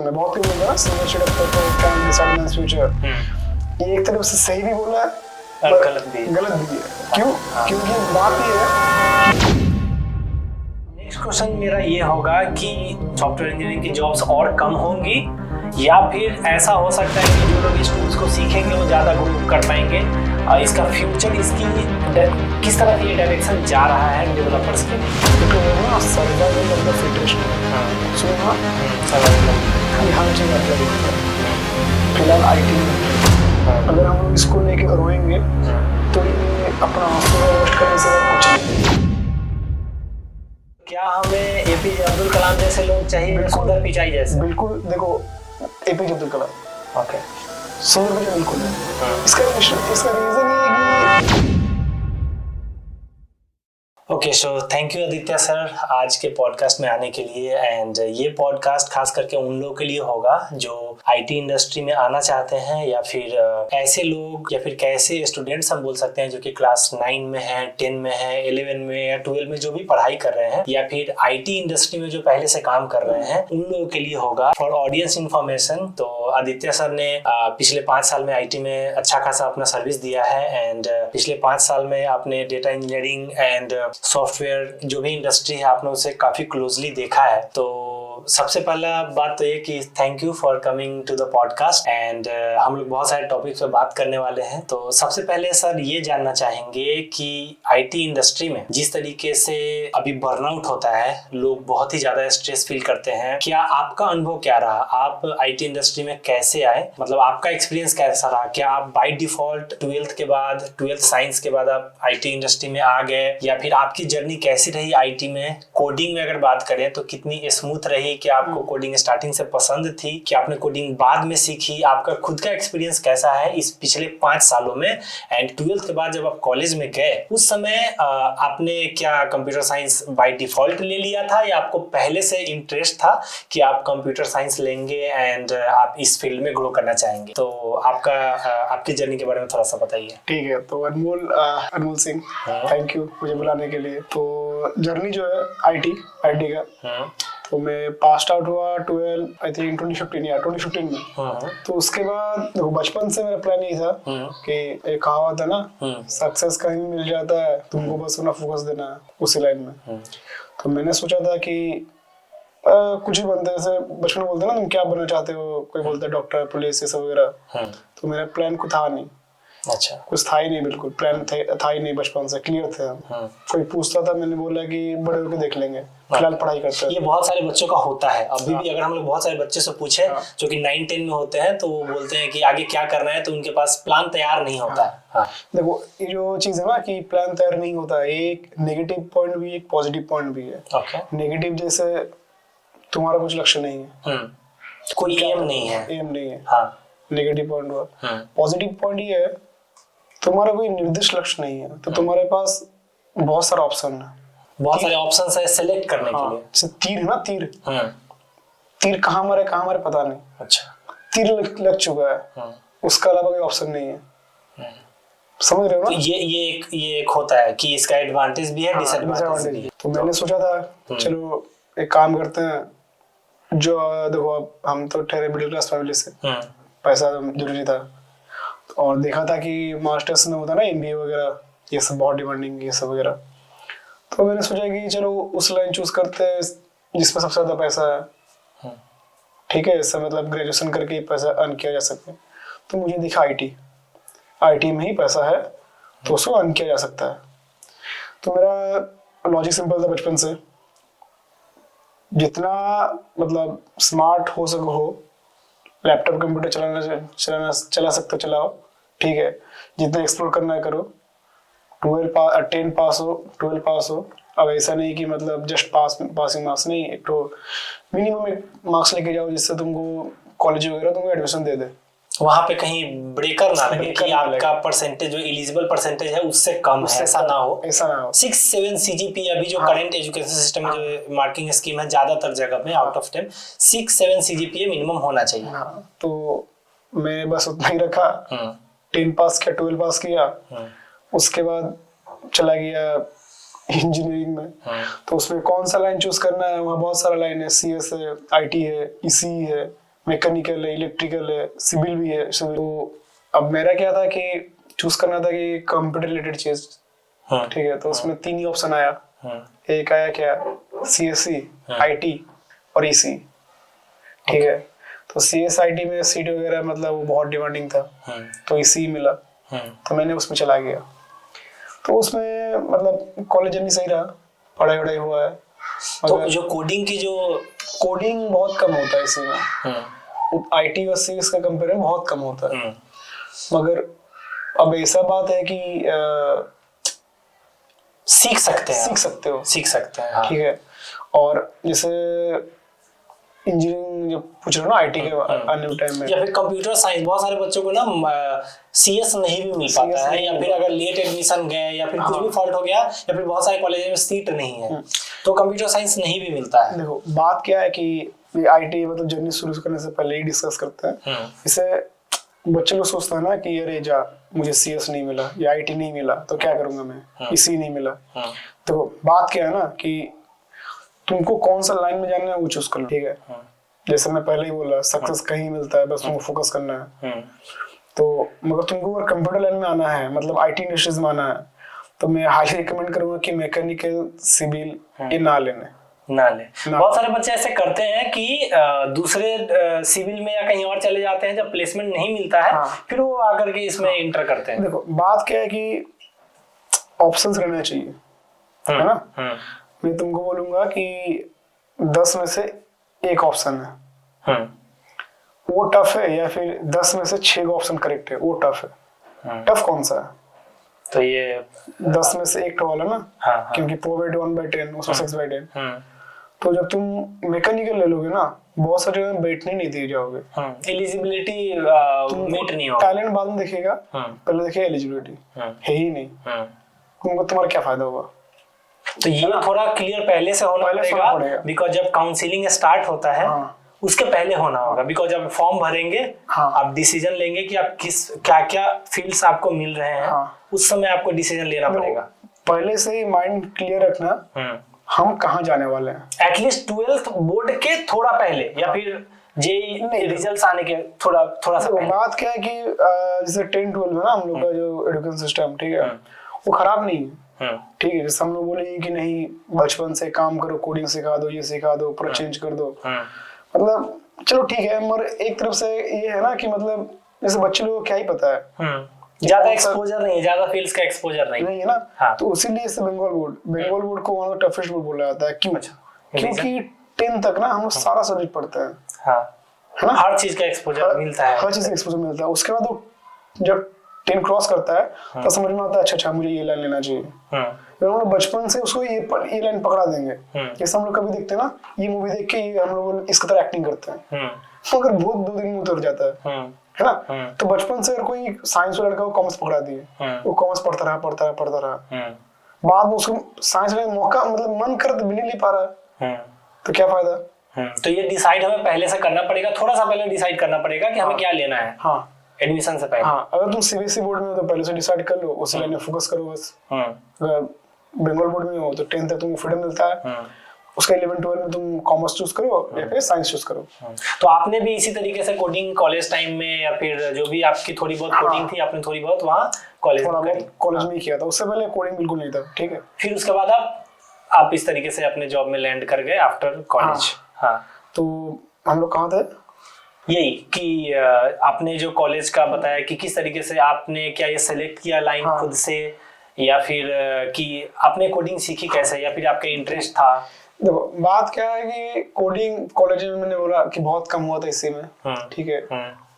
मैं बहुत ही बोला single sheet of paper can decide my future, ये एक तरफ से सही भी बोला है और गलत भी है। क्यों? क्योंकि बात ये है। नेक्स्ट क्वेश्चन मेरा ये होगा कि सॉफ्टवेयर इंजीनियरिंग की जॉब्स और कम होंगी या फिर ऐसा हो सकता है कि जो लोग इस टूल्स को सीखेंगे वो ज़्यादा ग्रो कर पाएंगे, और इसका फ्यूचर इसकी किस तरह की डायरेक्शन जा रहा है डेवलपर्स के लिए? Survival of the fittest. सुना ध्यान से फिलहाल आईटी में अगर हम लोग इसको लेके रोएंगे तो ये अपना हौसला रोस्ट करने से कुछ नहीं। क्या हमें एपीजे अब्दुल कलाम जैसे लोग चाहिए, सुंदर पिचाई जैसे? बिल्कुल, देखो एपीजे अब्दुल कलाम ओके, सुंदर पिचाई बिल्कुल है। इसका रीजन ये है कि okay, so thank you Aditya sir आज के पॉडकास्ट में आने के लिए। एंड ये पॉडकास्ट खास करके उन लोगों के लिए होगा जो आईटी इंडस्ट्री में आना चाहते हैं, या फिर ऐसे लोग या फिर कैसे स्टूडेंट्स हम बोल सकते हैं जो कि क्लास 9 में है, 10 में है, 11 में या 12 में जो भी पढ़ाई कर रहे हैं, या फिर आईटी इंडस्ट्री में जो पहले से काम कर रहे हैं, उन लोगों के लिए होगा। फॉर ऑडियंस इन्फॉर्मेशन, तो आदित्य सर ने पिछले 5 साल में आईटी में अच्छा खासा अपना सर्विस दिया है। एंड पिछले 5 साल में आपने डेटा इंजीनियरिंग एंड सॉफ्टवेयर जो भी इंडस्ट्री है आपने उसे काफी क्लोजली देखा है। तो सबसे पहला बात तो ये कि thank you for coming to the podcast. And हम लोग बहुत सारे टॉपिक्स पे बात करने वाले हैं। तो सबसे पहले सर ये जानना चाहेंगे कि आईटी इंडस्ट्री में जिस तरीके से अभी बर्नआउट होता है, लोग बहुत ही ज्यादा स्ट्रेस फील करते हैं, क्या आपका अनुभव क्या रहा? आप आईटी इंडस्ट्री में कैसे आए, मतलब आपका एक्सपीरियंस कैसा रहा? क्या आप बाय डिफॉल्ट 12th के बाद, 12th साइंस के बाद आप आईटी इंडस्ट्री में आ गए, या फिर आपकी जर्नी कैसी रही आईटी में? कोडिंग में अगर बात करें तो कितनी स्मूथ रही? कि आपको कोडिंग स्टार्टिंग से पसंद थी कि आपने कोडिंग बाद में सीखी? आपका खुद का एक्सपीरियंस कैसा है इस पिछले 5 सालों में? एंड 12th के बाद जब आप कॉलेज में गए उस समय आपने क्या कंप्यूटर साइंस बाय डिफॉल्ट ले लिया था, या आपको पहले से इंटरेस्ट था कि आप कंप्यूटर साइंस लेंगे एंड आप इस फील्ड में ग्रो करना चाहेंगे? तो आपकी जर्नी के बारे में थोड़ा सा बताइए। ठीक है, तो अनमोल सिंह, थैंक यू मुझे बुलाने के लिए। तो जर्नी जो है आईटी का, तो मैं पास आउट हुआ 12 आई थिंक 2015 में। तो उसके बाद देखो बचपन से मेरा प्लान यही था कि एक कहावत है ना, सक्सेस कहीं मिल जाता है, तुमको बस अपना फोकस देना है उसी लाइन में। तो मैंने सोचा था कि कुछ ही बनते, जैसे बचपन में बोलते हैं ना तुम क्या बनना चाहते हो, कोई बोलता है डॉक्टर, पुलिस, ये सब वगैरह। तो मेरा प्लान कुछ था नहीं। अच्छा, कुछ था ही नहीं, बिल्कुल प्लान था ही नहीं, बचपन से क्लियर थे हम। कोई पूछता था, मैंने बोला कि बड़े होकर देख लेंगे, फिलहाल पढ़ाई करते हैं। ये बहुत सारे बच्चों का होता है अभी भी। अगर हम लोग बहुत सारे बच्चे से पूछे जो कि 9-10 में होते हैं, तो वो बोलते हैं कि आगे क्या करना है, तो उनके पास प्लान तैयार नहीं होता है। देखो ये जो चीज है ना कि प्लान तैयार नहीं होता है, एक नेगेटिव पॉइंट भी, एक पॉजिटिव पॉइंट भी है। नेगेटिव जैसे तुम्हारा कुछ लक्ष्य नहीं है, कोई एम नहीं है। नेगेटिव पॉइंट हुआ। पॉजिटिव पॉइंट ये है तुम्हारा कोई निर्दिष्ट लक्ष्य नहीं है, तो तुम्हारे पास बहुत सारा ऑप्शन है, बहुत सारे ऑप्शंस है सेलेक्ट करने के लिए। जैसे तीर है ना, तीर कहाँ मारे पता नहीं। अच्छा, तीर लग चुका है, उसका अलावा कोई ऑप्शन नहीं है। समझ रहे हो ना? तो ये एक होता है कि इसका एडवांटेज भी है, डिसएडवांटेज भी है। तो मैंने सोचा था चलो एक काम करते हैं, जो देखो हम तो ठहरे मिडिल क्लास फैमिली से, पैसा जरूरी था, और देखा था कि मास्टर्स में होता ना एमबीए वगैरह, ये सब बहुत डिमांडिंग, ये सब वगैरह। तो मैंने सोचा कि चलो उस लाइन चूज करते हैं जिसमें सबसे ज्यादा पैसा है। ठीक है, इससे मतलब ग्रेजुएशन करके पैसा अर्न किया जा सके। तो मुझे दिखा आईटी में ही पैसा है, तो उसको अर्न किया जा सकता है। तो मेरा लॉजिक सिंपल था बचपन से, जितना मतलब स्मार्ट हो सको हो, लैपटॉप कंप्यूटर चला सकते हो चलाओ, ठीक है, जितना एक्सप्लोर करना है करो। 10 पास हो। अब ऐसा नहीं कि मतलब जस्ट पासिंग मार्क्स नहीं, एक तो मिनिमम एक मार्क्स लेके जाओ जिससे तुमको कॉलेज वगैरह तुमको एडमिशन दे दे। वहां पे कहीं ब्रेकर ना लगे कि आपका परसेंटेज जो एलिजिबल परसेंटेज है उससे कम है, ऐसा ना हो। 6-7 सीजीपी अभी जो करंट एजुकेशन सिस्टम में जो मार्किंग स्कीम है ज्यादातर जगह में आउट ऑफ 10 6-7 सीजीपीए मिनिमम होना चाहिए। तो मैं बस उतना ही रखा, 10 पास किया, 12 पास किया, उसके बाद चला गया इंजीनियरिंग में। तो उसमें कौन सा लाइन चूज करना है, वहाँ बहुत सारा लाइन है, सीएस है, आईटी है, ईसी है, मैकेनिकल है, इलेक्ट्रिकल है, सिविल भी है। तो अब मेरा क्या था कि चूज करना था कि कंप्यूटर रिलेटेड चीज, ठीक है। तो उसमें 3 ही ऑप्शन आया। एक आया क्या, CSC, IT और EC, ठीक है। तो CSIT में सीट वगैरह मतलब वो बहुत डिमांडिंग था, तो EC मिला, तो मैंने उसमें चला गया। तो उसमें मतलब कॉलेज जर्नी सही रहा, पढ़ाई वढ़ाई हुआ है। तो जो कोडिंग बहुत कम होता है इसी में, IT और CS का कंपेयर में बहुत कम होता है। मगर अब ऐसा बात है कि सीख सकते हैं, हाँ। ठीक है। और जैसे इंजीनियरिंग जो पूछ रहे हो ना, IT के आने टाइम में, या फिर कंप्यूटर साइंस, बहुत सारे बच्चों को ना CS नहीं भी मिल पाता है, या फिर अगर लेट एडमिशन गए या फिर कुछ भी फॉल्ट हो गया, या फिर बहुत सारे कॉलेज में सीट नहीं है, तो कंप्यूटर साइंस नहीं भी मिलता है। देखो बात क्या है कि IT मतलब जर्नी शुरू करने से पहले ही डिस्कस करते हैं। इसे बच्चे लोग सोचते हैं ना कि अरे जा मुझे CS नहीं मिला या IT नहीं मिला तो क्या करूंगा मैं, EC नहीं मिला। देखो बात क्या है ना कि तुमको कौन सा लाइन में जाना है वो चूज कर लो, ठीक है। जैसे मैं पहले ही बोला, सक्सेस कहीं मिलता है, बस तुमको फोकस करना है। तो मगर तुमको अगर कंप्यूटर लाइन में आना है, मतलब IT इंडस्ट्रीज में आना है, तो मैं हाईली रिकमेंड करूंगा कि मैकेनिकल, सिविल ये ना ले। बहुत सारे बच्चे ऐसे करते हैं कि दूसरे सिविल में या कहीं और चले जाते हैं, जब प्लेसमेंट नहीं मिलता है फिर वो आकर के इसमें इंटर करते हैं। देखो बात क्या है कि ऑप्शंस रहना चाहिए, है ना। मैं तुमको बोलूंगा कि 10 में से 1 ऑप्शन है वो टफ है, या फिर 10 में से 6 ऑप्शन करेक्ट है वो टफ है। टफ कौन सा है? तो ये 10 में से 1 वाला ना, क्योंकि प्रोबेबिलिटी 1/10 उसमें 6/10। तो जब तुम मैकेनिकल ले लोगे ना, बहुत सारे जगह बैठने नहीं दिए जाओगे, एलिजिबिलिटी मीट नहीं होगा। टैलेंट बाद में देखेगा, पहले देखेगा एलिजिबिलिटी है ही नहीं, तुमको तुम्हारा क्या फायदा होगा। तो ये थोड़ा क्लियर पहले से होना पड़ेगा, बिकॉज जब काउंसलिंग स्टार्ट होता है उसके पहले होना होगा। बिकॉज जब फॉर्म भरेंगे, आप डिसीजन लेंगे कि आप क्या क्या फील्ड्स आपको मिल रहे हैं, उस समय आपको डिसीजन लेना पड़ेगा। पहले से ही माइंड क्लियर रखना हम कहाँ जाने वाले हैं। एटलीस्ट 12th बोर्ड के थोड़ा पहले, या फिर जेईई रिजल्ट्स आने के थोड़ा सा पहले। बात क्या है कि जैसे 10-12 में ना हम लोग का जो एजुकेशन सिस्टम, ठीक है, वो खराब नहीं है, ठीक है। जैसे हम लोग बोलेंगे कि नहीं बचपन से काम करो, कोडिंग सिखा दो, ये सिखा दो, पूरा चेंज कर दो, मतलब चलो ठीक है। मगर एक तरफ से ये है ना कि मतलब जैसे बच्चे लोगों को क्या ही पता है, ज्यादा एक्सपोजर नहीं है, ज्यादा फील्ड्स का एक्सपोजर नहीं है ना। तो उसीलिए से बंगाल बोर्ड को one of the toughest board बोला जाता है। क्यों? क्योंकि 10 तक ना हम लोग सारा सब्जेक्ट पढ़ते हैं, है ना, हर चीज का एक्सपोजर मिलता है, हर चीज का एक्सपोजर मिलता है। उसके बाद वो जब 10 क्रॉस करता है तो समझ में आता है अच्छा मुझे ये लाइन लेना चाहिए। हम लोग बचपन से उसको ये लाइन पकड़ा देंगे। जैसे हम लोग कभी देखते हैं ना, ये मूवी देख के हम लोग इसकी तरह एक्टिंग करते हैं, मगर बहुत 2 दिन में उतर जाता है ना। तो बचपन से अगर कोई साइंस वाला लड़का को कॉमर्स पकड़ा दिए, वो कॉमर्स पढ़ता रहा, बाद में उसको साइंस में मौका मतलब मन कर भी नहीं ले पा रहा है, तो क्या फायदा। तो ये डिसाइड हमें पहले से करना पड़ेगा, थोड़ा सा पहले डिसाइड करना पड़ेगा कि हमें क्या लेना है एडमिशन से पहले। अगर तुम CBSE बोर्ड में हो तो पहले से डिसाइड कर लो, उसी लाइन में फोकस करो बस। अगर बंगाल बोर्ड में हो तो 10 तक तुमको फ्रीडम मिलता है, उसका 11-12 में तुम कॉमर्स चूज करो या फिर साइंस चूज करो। तो आपने भी इसी तरीके से कोडिंग कॉलेज टाइम में, या फिर जो भी आपकी थोड़ी बहुत कोडिंग थी, आपने थोड़ी बहुत वहाँ कॉलेज में किया था। उससे पहले कोडिंग बिल्कुल नहीं था, ठीक है। फिर उसके बाद आप इस तरीके से अपने जॉब में लैंड कर गए आफ्टर कॉलेज। तो हम लोग कहाँ थे, यही कि आपने जो कॉलेज का बताया कि किस तरीके से आपने क्या ये सेलेक्ट किया लाइन खुद से, या फिर कि आपने कोडिंग सीखी कैसे, या फिर आपका इंटरेस्ट था। देखो बात क्या है कि कोडिंग कॉलेज में मैंने बोला कि बहुत कम हुआ था इसी में, ठीक है।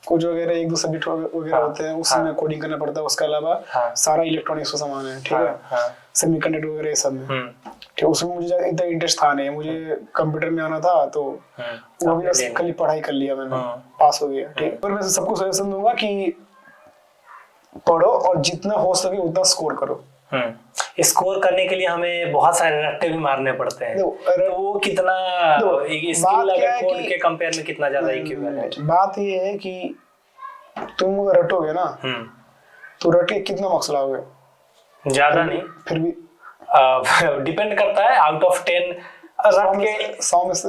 कुछ वगैरह 1-2 सब्जेक्ट वगैरह होते हैं, उसमें कोडिंग करना पड़ता है। उसके अलावा सारा इलेक्ट्रॉनिक्स का सामान है, ठीक है, सेमीकंडक्टर वगैरह ये सब में, ठीक है। उसमें मुझे इतना इंटरेस्ट था नहीं, मुझे कंप्यूटर में आना था, तो वो भी बस खाली पढ़ाई कर लिया मैंने, पास हो गया, ठीक है। पर मैं सबको सजेशन दूंगा कि पढ़ो और जितना हो सके उतना स्कोर करो। स्कोर करने के लिए हमें बहुत सारे रट्टे भी मारने पड़ते हैं, तो वो कितना स्किल लेवल कोड के कंपेयर में कितना ज्यादा इक्विवेलेंट है। बात ये है कि तुम रटोगे ना, तो रट के कितना मार्क्स लाओगे, ज्यादा नहीं, फिर भी डिपेंड करता है। आउट ऑफ 10 रट के 100 में से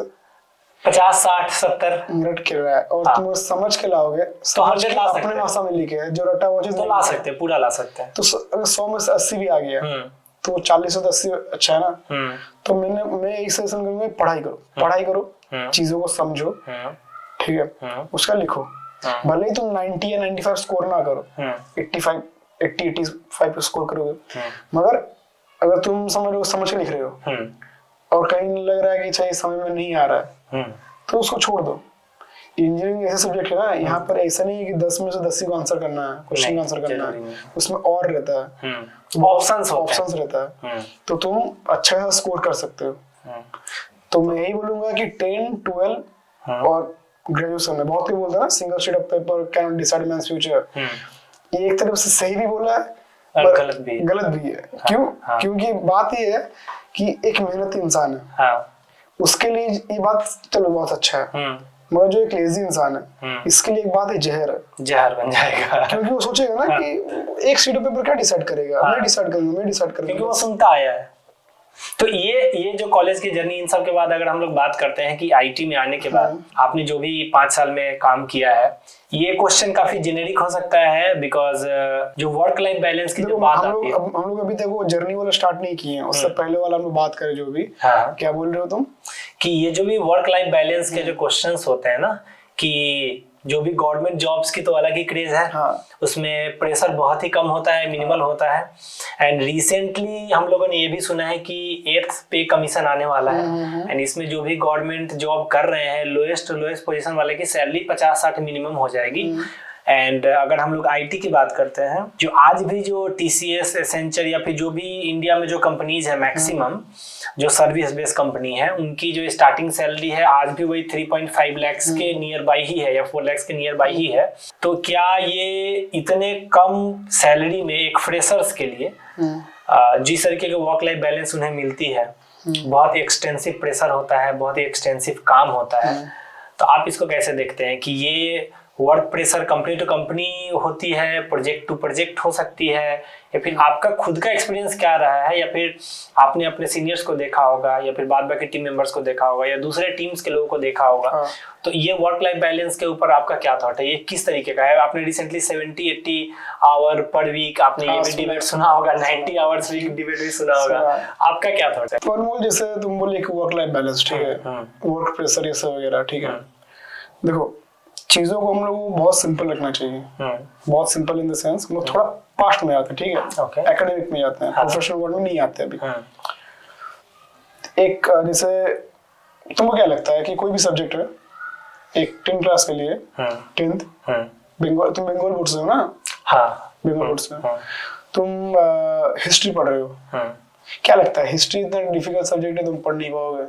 50 60 70 रट के रहा है और तुम समझ के लाओगे तो 100 ला सकते अपने भाषा में लिखे जो रटा हुआ चीज तो ला सकते हैं, पूरा ला सकते हैं। तो अगर 100 में से 80 भी आ गया तो 40 से 80 अच्छा है ना। तो मैं यही सजेशन करूंगा, पढ़ाई करो चीजों को समझो, ठीक है, उसका लिखो। भले ही तुम 90 या 95 स्कोर ना करो, 85 स्कोर करोगे, मगर अगर तुम समझ के लिख रहे हो और कहीं लग रहा है कि चाहिए समझ में नहीं आ रहा है तो उसको छोड़ दो। इंजीनियरिंग ऐसे सब्जेक्ट है ना, यहाँ पर ऐसा नहीं है कि 10 में से 10 को आंसर करना है, क्वेश्चन आंसर करना है, उसमें और रहता है, ऑप्शंस रहता है, तो तुम अच्छा खासा स्कोर कर सकते हो। तो मैं यही बोलूंगा कि 10, 12 और ग्रेजुएशन में बहुत कोई बोलता है ना single sheet of paper can not decide man's future, ये एक तरफ से सही भी बोला है और गलत भी है। क्यों? क्योंकि बात ये है कि एक मेहनती इंसान है, उसके लिए ये बात चलो बहुत अच्छा है, मगर जो एक लेजी इंसान है इसके लिए एक बात है जहर बन जाएगा। क्योंकि वो सोचेगा ना कि एक शीट ऑफ पेपर क्या डिसाइड करेगा, मैं डिसाइड करूंगा क्योंकि वो सुनता आया है। तो ये जो कॉलेज की जर्नी, इन सब के बाद अगर हम लोग बात करते हैं कि आईटी में आने के बाद आपने जो भी 5 साल में काम किया है, ये क्वेश्चन काफी जेनेरिक हो सकता है बिकॉज जो वर्क लाइफ बैलेंस की जो बात आती है, हम लोग अभी तक वो जर्नी वाला स्टार्ट नहीं किए हैं, उससे पहले वाला हम लोग बात करें जो भी। क्या बोल रहे हो तुम कि ये जो भी वर्क लाइफ बैलेंस के जो क्वेश्चंस होते हैं ना, कि जो भी गवर्नमेंट जॉब्स की तो अलग ही क्रेज है, उसमें प्रेशर बहुत ही कम होता है, मिनिमल होता है। एंड रिसेंटली हम लोगों ने ये भी सुना है कि 8th पे कमीशन आने वाला है, एंड इसमें जो भी गवर्नमेंट जॉब कर रहे हैं लोएस्ट पोजीशन वाले की सैलरी 50-60 मिनिमम हो जाएगी। एंड अगर हम लोग आईटी की बात करते हैं, जो आज भी जो टीसीएस, एसेंचर या फिर जो भी इंडिया में जो कंपनीज है मैक्सिमम जो सर्विस बेस्ड कंपनी है, उनकी जो स्टार्टिंग सैलरी है आज भी वही 3.5 लाख के नियर बाई ही है या 4 लाख के नियर बाई ही है। तो क्या ये इतने कम सैलरी में एक फ्रेशर्स के लिए जिस तरीके के वर्क लाइफ बैलेंस उन्हें मिलती है, बहुत ही एक्सटेंसिव प्रेशर होता है, बहुत ही एक्सटेंसिव काम होता है, तो आप इसको कैसे देखते हैं कि ये work pressure company to company होती है, प्रोजेक्ट टू प्रोजेक्ट हो सकती है, या फिर आपका खुद का एक्सपीरियंस क्या रहा है, या फिर आपने अपने सीनियर्स को देखा होगा, या फिर बाद बाकी टीम मेंबर्स को देखा होगा, या दूसरे टीम्स के लोगों को देखा होगा। तो ये वर्क लाइफ बैलेंस के ऊपर आपका क्या थॉट है, ये किस तरीके का है? आपने रिसेंटली 70-80 आवर पर वीक, आपने ये भी डिबेट सुना होगा, 90 आवर्स वीक डिबेट भी सुना होगा, आपका क्या थॉट है? तो जैसे तुम बोले कि वर्क लाइफ बैलेंस, ठीक है, वर्क प्रेशर ये सब वगैरह, ठीक है, देखो चीजों को हम लोग को बहुत सिंपल रखना चाहिए, बहुत सिंपल इन द सेंस हम लोग थोड़ा पास्ट में आते हैं, ठीक है, एकेडमिक में जाते हैं, प्रोफेशनल वर्ल्ड में नहीं आते अभी। एक जैसे तुमको क्या लगता है कि कोई भी सब्जेक्ट है, एक 10th क्लास के लिए, 10th बंगाल, तुम बंगाल बोर्ड से हो ना? बंगाल बोर्ड से तुम हिस्ट्री पढ़ रहे हो, क्या लगता है हिस्ट्री इतना डिफिकल्ट सब्जेक्ट है, तुम पढ़ नहीं पाओगे,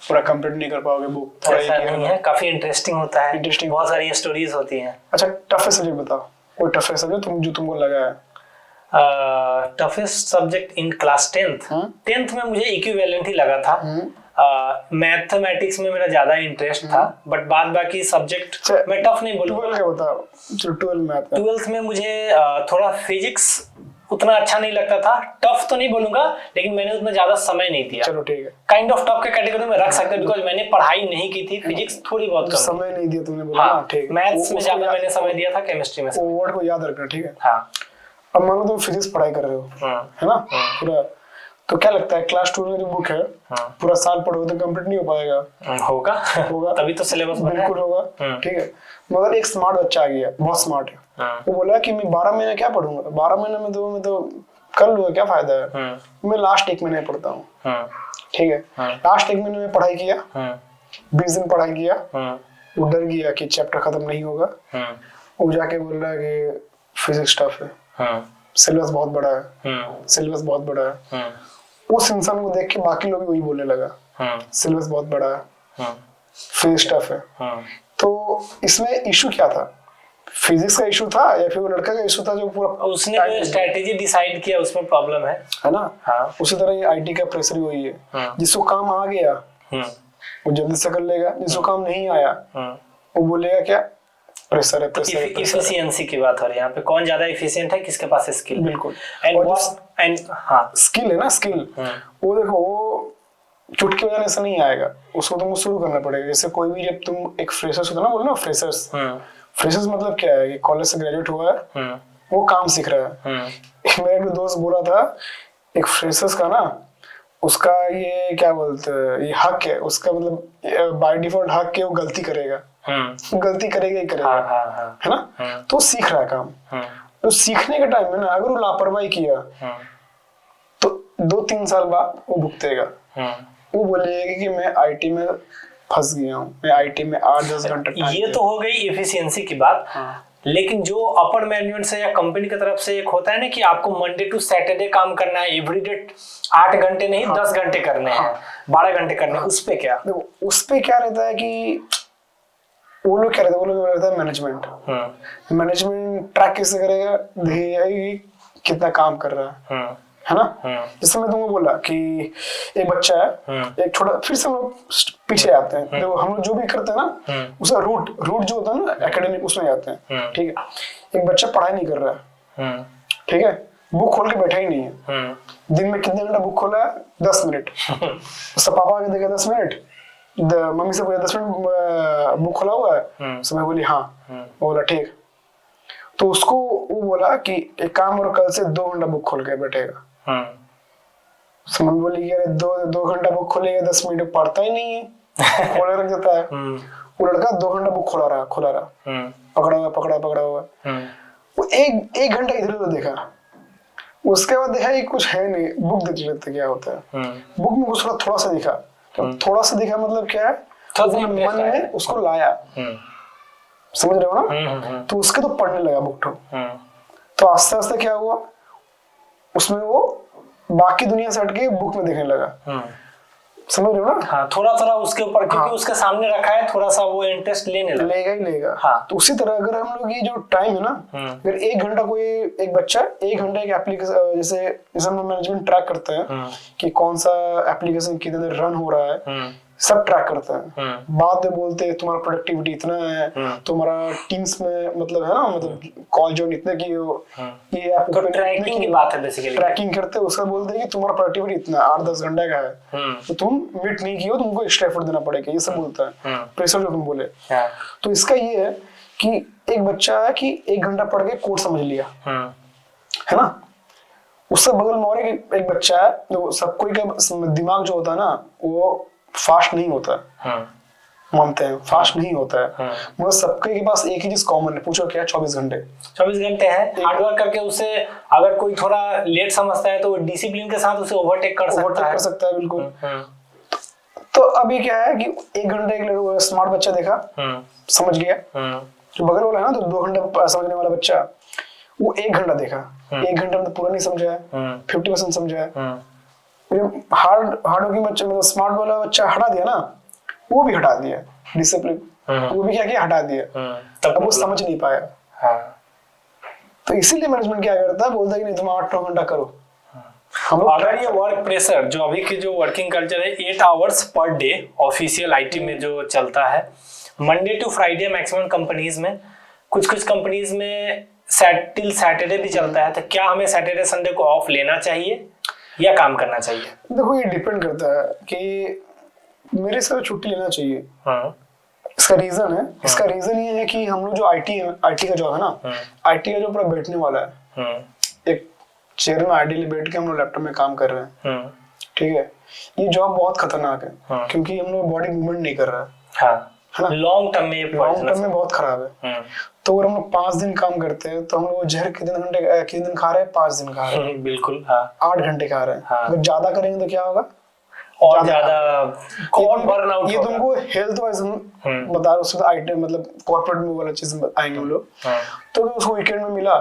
पूरा कंप्लीट नहीं कर पाओगे बुक? थोड़ा नहीं है, काफी इंटरेस्टिंग होता है, इंटरेस्टिंग बहुत सारी स्टोरीज होती हैं। अच्छा टफेस्ट सब्जेक्ट बताओ, कोई टफेस्ट सब्जेक्ट जो तुमको लगा है? Toughest subject in class 10th में मुझे इक्विवेलेंट ही लगा था। मैथमेटिक्स में मेरा ज्यादा इंटरेस्ट था, बट बाद बाकी सब्जेक्ट मैं टफ नहीं बोलूंगा। 12 का बताओ, 12th में मुझे थोड़ा फिजिक्स उतना अच्छा नहीं लगता था, टफ तो नहीं बोलूंगा, लेकिन मैंने उसमें ज्यादा समय नहीं दिया। चलो ठीक है, काइंड ऑफ टफ के कैटेगरी में रख सकते हैं, बिकॉज़ मैंने पढ़ाई नहीं की थी, फिजिक्स थोड़ी बहुत कम, समय नहीं दिया तुमने बोला। हाँ, ठीक है, मैथ्स में ज्यादा मैंने समय दिया था, केमिस्ट्री में वर्ड को याद रखना, ठीक है। हाँ, अब मान लो तुम फिजिक्स पढ़ाई कर रहे हो, है ना, पूरा, तो क्या लगता है क्लास 2 में जो बुक है पूरा साल पढ़ोगे तो कंप्लीट नहीं हो पाएगा? होगा तभी तो सिलेबस बिल्कुल होगा, ठीक है। मगर एक स्मार्ट बच्चा आ गया, बहुत स्मार्ट है, वो बोला कि मैं 12 महीने क्या पढ़ूंगा, 12 महीने में तो मैं तो कर लूंगा, क्या फायदा है, मैं लास्ट 1 महीने पढ़ता हूँ, ठीक है। लास्ट 1 महीने में पढ़ाई किया, 20 दिन पढ़ाई किया, वो डर गया कि चैप्टर खत्म नहीं होगा, वो जाके बोल रहा है कि फिजिक्स टफ है, सिलेबस बहुत बड़ा है, सिलेबस बहुत बड़ा है। उस इंसान को देख के बाकी लोग भी वही बोलने लगा, सिलेबस बहुत बड़ा है, फिजिक्स टफ है। तो इसमें इशू क्या था? फिजिक्स का इशू था या फिर वो लड़का का इशू था जो पूरा उसने जो स्ट्रेटेजी डिसाइड किया उसमें प्रॉब्लम है ना? हाँ। उसी तरह ये आईटी का प्रेशर वही है, जिसको काम आ गया वो जल्दी से कर लेगा, जिसको काम नहीं आया वो बोलेगा क्या प्रेशर है, प्रेशर है। इफिशिएंसी की बात हो रही है यहाँ पे, कौन ज्यादा इफिशिएंट है, किसके पास स्किल। बिल्कुल, एंड हाँ स्किल है ना, स्किल वो देखो, वो चुटकी बजाने से नहीं आएगा, उसको तुमको शुरू करना पड़ेगा। जैसे कोई भी, जब तुम एक फ्रेशर्स होता है ना, बोलो ना फ्रेशर्स, फ्रेशर्स मतलब क्या है कि कॉलेज से ग्रेजुएट हुआ है, वो काम सीख रहा है। मेरा एक दोस्त बोला था, एक फ्रेशर्स का ना, उसका ये क्या बोलते हैं, ये हक है उसका, मतलब बाय डिफॉल्ट हक है, वो गलती करेगा, गलती करेगा ही करेगा, है ना। तो सीख रहा है काम। तो सीखने के टाइम में ना अगर वो लापरवाही किया तो 2-3 साल बाद वो भुगतेगा। वो बोलेगा कि मैं आईटी में फंस गया हूँ, मैं आईटी में 8-10 घंटा। ये तो हो गई एफिशिएंसी की बात। लेकिन जो अपर मैनेजमेंट से या कंपनी की तरफ से एक होता है ना कि आपको मंडे टू सैटरडे काम करना है, एवरीडे 8 घंटे नहीं 10 घंटे करने हैं, 12 घंटे करने हैं, उस पे क्या? उस पे क्या रहता है कि वो लोग क्या रहता है, वो लोग रहता है मैनेजमेंट। मैनेजमेंट ट्रैक कैसे करेगा, देखेगा कितना काम कर रहा है ना। जैसे मैं तुमको बोला कि एक बच्चा है, एक छोटा, फिर से हम लोग पीछे आते हैं। देखो हम लोग जो भी करते हैं ना, उसका रूट जो होता है ना एकेडमिक, उसमें जाते हैं। ठीक है, एक बच्चा पढ़ाई नहीं कर रहा है, ठीक है, बुक खोल के बैठा ही नहीं है। दिन में कितने घंटा बुक खोला है? 10 मिनट। उसका पापा आके देखा 10 मिनट, मम्मी से पूछा 10 मिनट बुक खोला हुआ है? मैं बोली हाँ। बोला ठीक। तो उसको वो बोला कि एक काम और, कल से 2 घंटा बुक खोल के बैठेगा। मम्मी बोली कि अरे 2 घंटा बुक खोलेगा, 10 मिनट पढ़ता ही नहीं है, खोले रख देता है। वो लड़का 2 घंटा बुक खोला रहा, पकड़ा हुआ। वो एक घंटा इधर उधर देखा, उसके बाद देखा कि कुछ है नहीं, बुक देख लेते क्या होता है। बुक में कुछ थोड़ा सा दिखा, थोड़ा सा दिखा मतलब क्या है, मन में उसको लाया, समझ रहे हो ना। तो उसके तो पढ़ने लगा बुक। तो आस्ते आस्ते क्या हुआ, उसमें वो बाकी दुनिया से हटके बुक में देखने लगा, समझ रहे हो ना। हाँ, थोड़ा थोड़ा उसके ऊपर, क्योंकि उसके सामने रखा है, थोड़ा सा वो इंटरेस्ट लेगा ही लेगा। हाँ। तो उसी तरह अगर हम लोग ये जो टाइम है ना, अगर 1 घंटा कोई एक बच्चा 1 घंटे एक एप्लीकेशन, जैसे हम मैनेजमेंट ट्रैक करते हैं कि कौन सा एप्लीकेशन कितने देर रन हो रहा है, सब ट्रैक करते हैं। बाद में बोलते हैं तुम्हारा प्रोडक्टिविटी इतना है, तुम्हारा टीम्स में मतलब है ना, मतलब कॉल जो इतने की हो, ये ऐप तो ट्रैकिंग की बात है बेसिकली। ट्रैकिंग करते हैं, उसका बोलते हैं कि तुम्हारा प्रोडक्टिविटी इतना 8-10 घंटे का है, तो तुम मीट नहीं किए हो, तुमको एक्स्ट्रा एफर्ट देना पड़ेगा, ये सब बोलता है प्रेशर जो तुम बोले। तो इसका ये है कि एक बच्चा है कि 1 घंटा पढ़ के कोड समझ लिया, है ना। उससे बगल में और एक बच्चा है, जो सब कोई का दिमाग जो होता है ना, वो फास्ट नहीं होता, मानते हैं फास्ट नहीं होता है, मगर सबके के पास एक ही चीज कॉमन है, पूछो क्या? 24 घंटे। 24 घंटे है हार्ड वर्क करके। उससे अगर कोई थोड़ा लेट समझता है तो वो डिसिप्लिन के साथ उसे ओवरटेक कर सकता है। बिल्कुल। तो अभी क्या है कि 1 घंटे के लिए स्मार्ट बच्चा देखा, समझ गया, जो बगल वाला है ना, तो 2 घंटे समझने वाला बच्चा, वो 1 घंटा देखा, 1 घंटे में तो पूरा नहीं समझा है, 50% समझा है। हार्ड वर्किंग बच्चा, मतलब स्मार्ट वाला बच्चा हटा दिया ना, वो भी हटा दिया डिसिप्लिन, वो भी क्या किया, हटा दिया, तब वो समझ नहीं पाया। तो इसीलिए मैनेजमेंट क्या करता है, बोलता है कि नहीं तुम 8-9 घंटा करो। अगर ये वर्क प्रेशर जो अभी की जो वर्किंग कल्चर है 8 hours per day official IT में जो चलता है, Monday to Friday maximum companies में, कुछ कंपनीज में टिल सैटरडे भी चलता है, तो क्या हमें सैटरडे संडे को ऑफ लेना चाहिए या काम करना चाहिए? देखो ये डिपेंड करता है कि मेरे से छुट्टी लेना चाहिए। इसका रीजन है, इसका रीजन ये है कि हम लोग जो आईटी का जॉब है ना, आईटी का जो पूरा बैठने वाला है, एक चेयर में आइडियली बैठ के हम लोग लैपटॉप में काम कर रहे हैं, ठीक है। ये जॉब बहुत खतरनाक है, क्योंकि हम लोग बॉडी मूवमेंट नहीं कर रहा है ना, लॉन्ग टर्म में बहुत खराब है। तो अगर हम लोग 5 दिन काम करते हैं तो हम लोग जहर कितने दिन खा रहे हैं? 5 दिन खा रहे हैं, बिल्कुल। 8 घंटे खा रहे हैं। अगर ज्यादा करेंगे तो क्या होगा, और ज्यादा बर्नआउट। ये तुमको हेल्थ वाइज बता रहा हूँ, आइटम मतलब कॉर्पोरेट में वाला चीज आएंगे हम लोग। तो उसको वीकेंड में मिला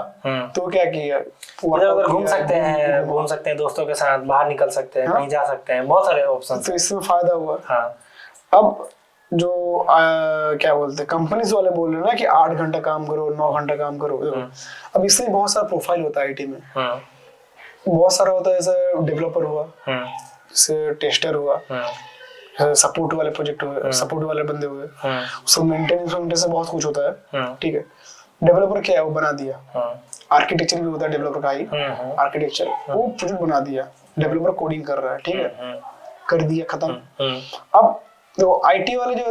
तो क्या किया, उधर घूम सकते हैं दोस्तों के साथ, बाहर निकल सकते हैं, कहीं जा सकते हैं, बहुत सारे ऑप्शन। तो इससे फायदा हुआ। अब जो क्या बोलते हैं कंपनीज वाले बोल रहे हैं ना कि 8 घंटा काम करो, 9 घंटा काम करो। अब इससे बहुत सारा प्रोफाइल होता है आईटी में, बहुत सारा होता है, जैसे डेवलपर हुआ, जैसे टेस्टर हुआ, सपोर्ट वाले प्रोजेक्ट हुए, सपोर्ट वाले बंदे हुए, सब मेंटेनेंस से बहुत कुछ होता है, ठीक है। डेवलपर क्या है, वो बना दिया, आर्किटेक्चर भी होता है डेवलपर का ही, आर्किटेक्चर वो प्रोजेक्ट बना दिया, डेवलपर कोडिंग कर रहा है, ठीक है, कर दिया, खत्म। अब देखो आईटी वाले जो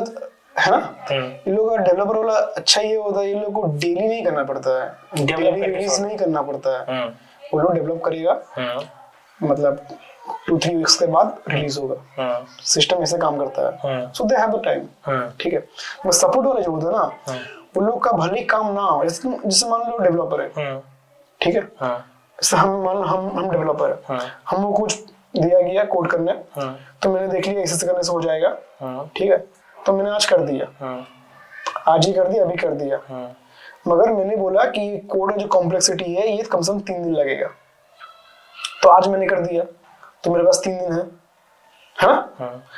है ना, इन लोगों का डेवलपर वाला अच्छा ये होता है, इन लोगों को डेली नहीं करना पड़ता है, डेली रिलीज नहीं करना पड़ता है। वो लोग डेवलप करेगा, मतलब 2-3 वीक्स के बाद रिलीज होगा। सिस्टम ऐसे काम करता है, सो दे हैव द टाइम। ठीक है, वो सपोर्ट वाले जो होते हैं ना, उन लोग का भले काम ना हो, जैसे मान लो डेवलपर है, ठीक है, जैसे हम डेवलपर है, हमको कुछ दिया गया कोड करने, तो मैंने देख लिया ऐसे करने से हो जाएगा, ठीक है, तो मैंने आज कर दिया, आज ही कर दिया, अभी कर दिया। मगर मैंने बोला कि कोड में जो कॉम्प्लेक्सिटी है ये कम से कम 3 दिन लगेगा, तो आज मैंने कर दिया, तो मेरे पास 3 दिन है ना।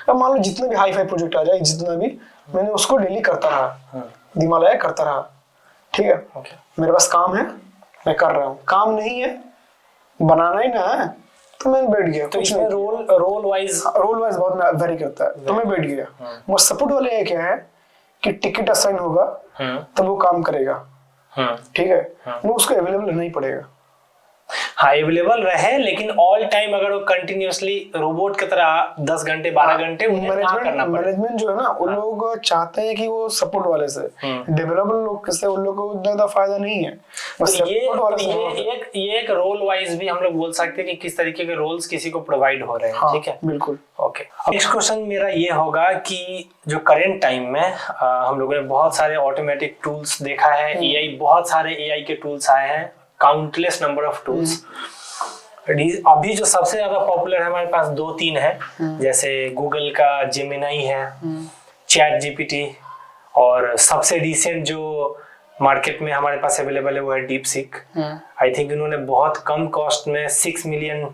अब मान लो जितना भी हाई फाई प्रोजेक्ट आ जाए, जितना भी, मैंने उसको डेली करता रहा, दिमाग लगाया करता रहा, ठीक है। मेरे पास काम है, मैं कर रहा हूँ, काम नहीं है, बनाना ही ना है, तो मैं बैठ गया। तो इसमें रोल वाइज बहुत वेरी करता है, तो मैं बैठ गया। वो सपोर्ट वाले क्या है कि टिकट असाइन होगा तब वो काम करेगा, ठीक है, वो उसको अवेलेबल नहीं पड़ेगा। हाँ, अवेलेबल रहे, लेकिन ऑल टाइम अगर वो कंटिन्यूअसली रोबोट की तरह 10 घंटे 12 घंटे मैनेजमेंट जो है ना, उन लोग चाहते हैं कि वो सपोर्ट वाले से, डेवलपर लोग से उन लोग को उतना फायदा नहीं है। तो ये एक रोल वाइज भी हम लोग बोल सकते हैं कि किस तरीके के रोल्स किसी को प्रोवाइड हो रहे हैं। ठीक है, बिल्कुल। ओके, नेक्स्ट क्वेश्चन मेरा ये होगा कि जो करंट टाइम में हम लोगों ने बहुत सारे ऑटोमेटिक टूल्स देखा है, एआई, बहुत सारे एआई के टूल्स आए हैं, काउंटलेस नंबर ऑफ टूल्स। अभी जो सबसे ज्यादा पॉपुलर है हमारे पास 2-3 है, जैसे गूगल का जेमिनाई है, चैट जीपीटी, और सबसे रिसेंट जो मार्केट में हमारे पास अवेलेबल है वो है डीप सीक। आई थिंक इन्होंने बहुत कम कॉस्ट में $6 मिलियन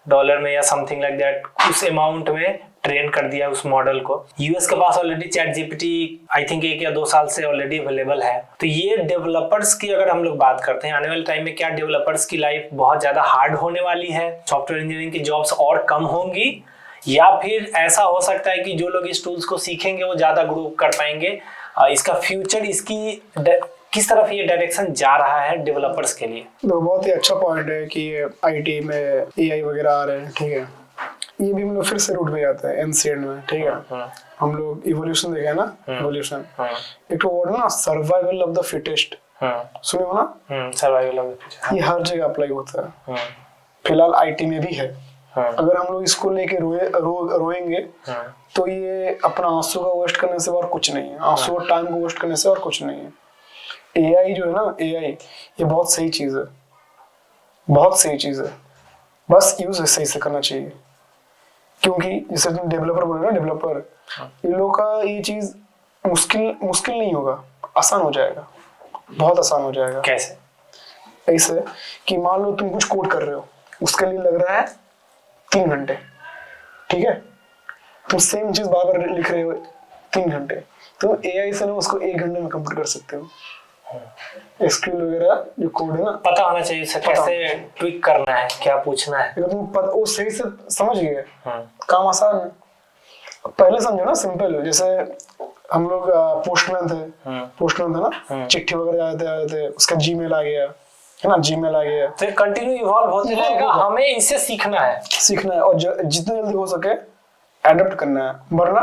में या समथिंग लाइक दैट उस अमाउंट में ट्रेन कर दिया उस मॉडल को। यूएस के पास already ChatGPT I think 1 या 2 साल से ऑलरेडी अवेलेबल है। तो ये डेवलपर्स की अगर हम लोग बात करते हैं, आने वाले टाइम में क्या डेवलपर्स की लाइफ बहुत ज्यादा हार्ड होने वाली है, सॉफ्टवेयर इंजीनियरिंग की जॉब्स और कम होंगी, या फिर ऐसा हो सकता है कि जो लोग इस टूल्स को सीखेंगे वो ज्यादा ग्रो कर पाएंगे? इसका फ्यूचर, इसकी किस तरफ ये डायरेक्शन जा रहा है डेवलपर्स के लिए? तो बहुत ही अच्छा पॉइंट है कि आईटी में एआई वगैरह आ रहे हैं, ठीक है। ये भी हम लोग फिर से रूट पे जाते हैं एनसीएंड में, ठीक है। हम लोग इवोल्यूशन देखे ना, इवोल्यूशन एक तो वर्ड ना, सर्वाइवल ऑफ द फिटेस्ट, सुने हो ना, सर्वाइवल ऑफ द फिटेस्ट, ये हर जगह अप्लाई होता है। फिलहाल आईटी में भी है। अगर हम लोग इसको लेके रोएंगे तो ये अपना आंसू का वेस्ट करने से और कुछ नहीं है, आंसू और टाइम को वेस्ट करने से और कुछ नहीं है। एआई जो है ना, एआई ये बहुत सही चीज है, बहुत सही चीज है, बस यूज सही से करना चाहिए। क्योंकि जैसे तुम डेवलपर बोले ना, डेवलपर इन लोगों का ये चीज मुश्किल नहीं होगा, आसान हो जाएगा, बहुत आसान हो जाएगा। कैसे? ऐसे कि मान लो तुम कुछ कोड कर रहे हो, उसके लिए लग रहा है 3 घंटे, ठीक है, तुम सेम चीज बार बार लिख रहे हो 3 घंटे, तो एआई से ना उसको 1 घंटे में कंप्लीट कर सकते हो। एसक्यूएल वगैरह जो कोड है ना, पता होना चाहिए सर, कैसे ट्विक करना है, क्या पूछना है। अगर तुम वो सही से समझ गए, काम आसान है। पहले समझो ना, सिंपल, जैसे हम लोग पोस्टमैन थे ना, चिट्ठी वगैरह जाते थे, उसका जीमेल आ गया है ना, जीमेल आ गया, तो कंटिन्यू इवॉल्व होते रहेगा, हमें इसे सीखना है और जितना जल्दी हो सके एडप्ट करना है, वरना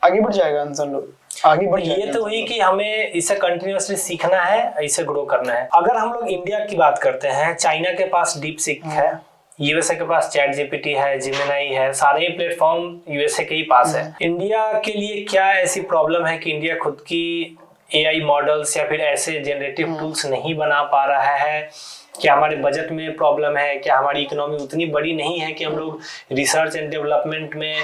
आगे बढ़ जाएगा इंसान लोग, आगे बढ़ जाएगा। ये तो हुई कि हमें इसे कंटिन्यूअसली सीखना है, इसे ग्रो करना है। अगर हम लोग इंडिया की बात करते हैं, चाइना के पास डीप सीक है, यूएसए के पास चैट जीपीटी है, जेमिनाई है, सारे प्लेटफॉर्म यूएसए के ही पास है। इंडिया के लिए क्या ऐसी प्रॉब्लम है कि इंडिया खुद की एआई मॉडल्स या फिर ऐसे जनरेटिव टूल्स नहीं बना पा रहा है? क्या हमारे बजट में प्रॉब्लम है? क्या हमारी इकोनॉमी उतनी बड़ी नहीं है कि हम लोग रिसर्च एंड डेवलपमेंट में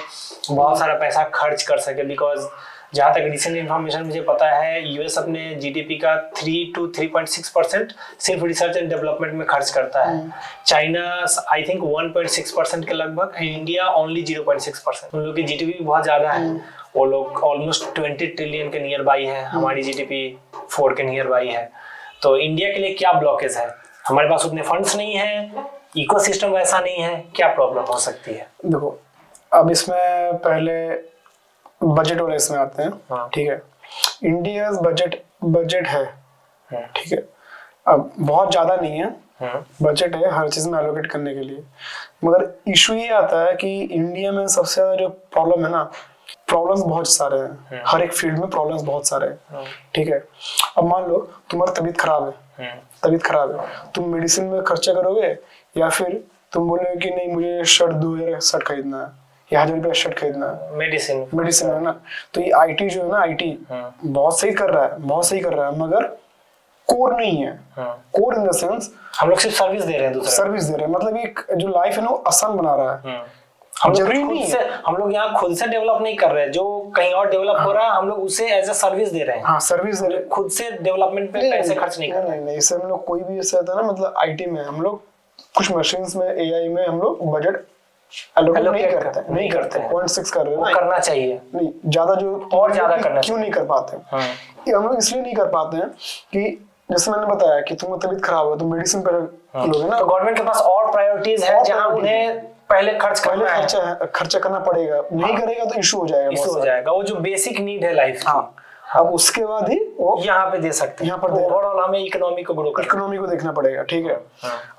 बहुत सारा पैसा खर्च कर सके? बिकॉज जहाँ तक रिसेंट इन्फॉर्मेशन मुझे पता है, यूएस अपने जीडीपी का 3 to 3.6% सिर्फ रिसर्च एंड डेवलपमेंट में खर्च करता है। चाइना आई थिंक 1.6% के लगभग, इंडिया ओनली 0.6%। उन लोग की जीडीपी भी बहुत ज्यादा है, वो लोग ऑलमोस्ट 20 ट्रिलियन के नियर बाई है, हमारी जीडीपी 4 के नियर बाई है। तो इंडिया के लिए क्या ब्लॉकेज है? हमारे पास उतने फंड्स नहीं है, इकोसिस्टम वैसा नहीं है, क्या प्रॉब्लम हो सकती है? देखो, अब इसमें पहले बजट वाले इसमें आते हैं, ठीक है। इंडिया बजट है, ठीक है, अब बहुत ज्यादा नहीं है, बजट है हर चीज में एलोकेट करने के लिए, मगर इशू ये आता है कि इंडिया में सबसे ज्यादा जो प्रॉब्लम है ना, प्रॉब्लम्स बहुत सारे हैं, हर एक फील्ड में प्रॉब्लम्स बहुत सारे हैं, ठीक है। अब मान लो तुम्हारी तबीयत खराब है, तुम मेडिसिन में खर्चा करोगे या फिर तुम बोलोगे कि नहीं मुझे शर्ट 2000 शर्ट खरीदना है या 1000 रुपया शर्ट खरीदना है, मेडिसिन है ना। तो ये आईटी जो है ना, आईटी बहुत सही कर रहा है मगर कोर नहीं है। कोर इन द सेंस हम लोग सिर्फ सर्विस दे रहे हैं, मतलब एक जो लाइफ है ना वो आसान बना रहा है। हम लोग यहाँ खुद से डेवलप नहीं कर रहे हैं, जो कहीं और डेवलप हो रहा है हम लोग उसे एज ए सर्विस दे रहे हैं। हाँ, सर्विस दे रहे हैं, खुद से डेवलपमेंट पे पैसे खर्च नहीं कर रहे हैं। नहीं, इससे हम लोग कोई भी ऐसा था ना, मतलब आईटी में हम लोग कुछ मशीन्स में, एआई में हम लोग बजट एलोकेट नहीं करते 0.6 कर रहे हैं ना, करना चाहिए नहीं ज्यादा, जो और ज्यादा करना क्यों नहीं कर पाते? ये हम लोग इसलिए नहीं कर पाते हैं कि जैसे मैंने बताया कि तुम्हें तबीयत खराब है तो मेडिसिन पर लोगे ना, तो गवर्नमेंट के पास और प्रायोरिटीज है जहां उन्हें पहले खर्चा करना पड़ेगा। नहीं करेगा तो इशू हो जाएगा, वो जो बेसिक नीड है लाइफ की। अब उसके बाद ही वो यहाँ पे दे सकते हैं, ओवरऑल हमें इकोनॉमी को देखना पड़ेगा, ठीक है।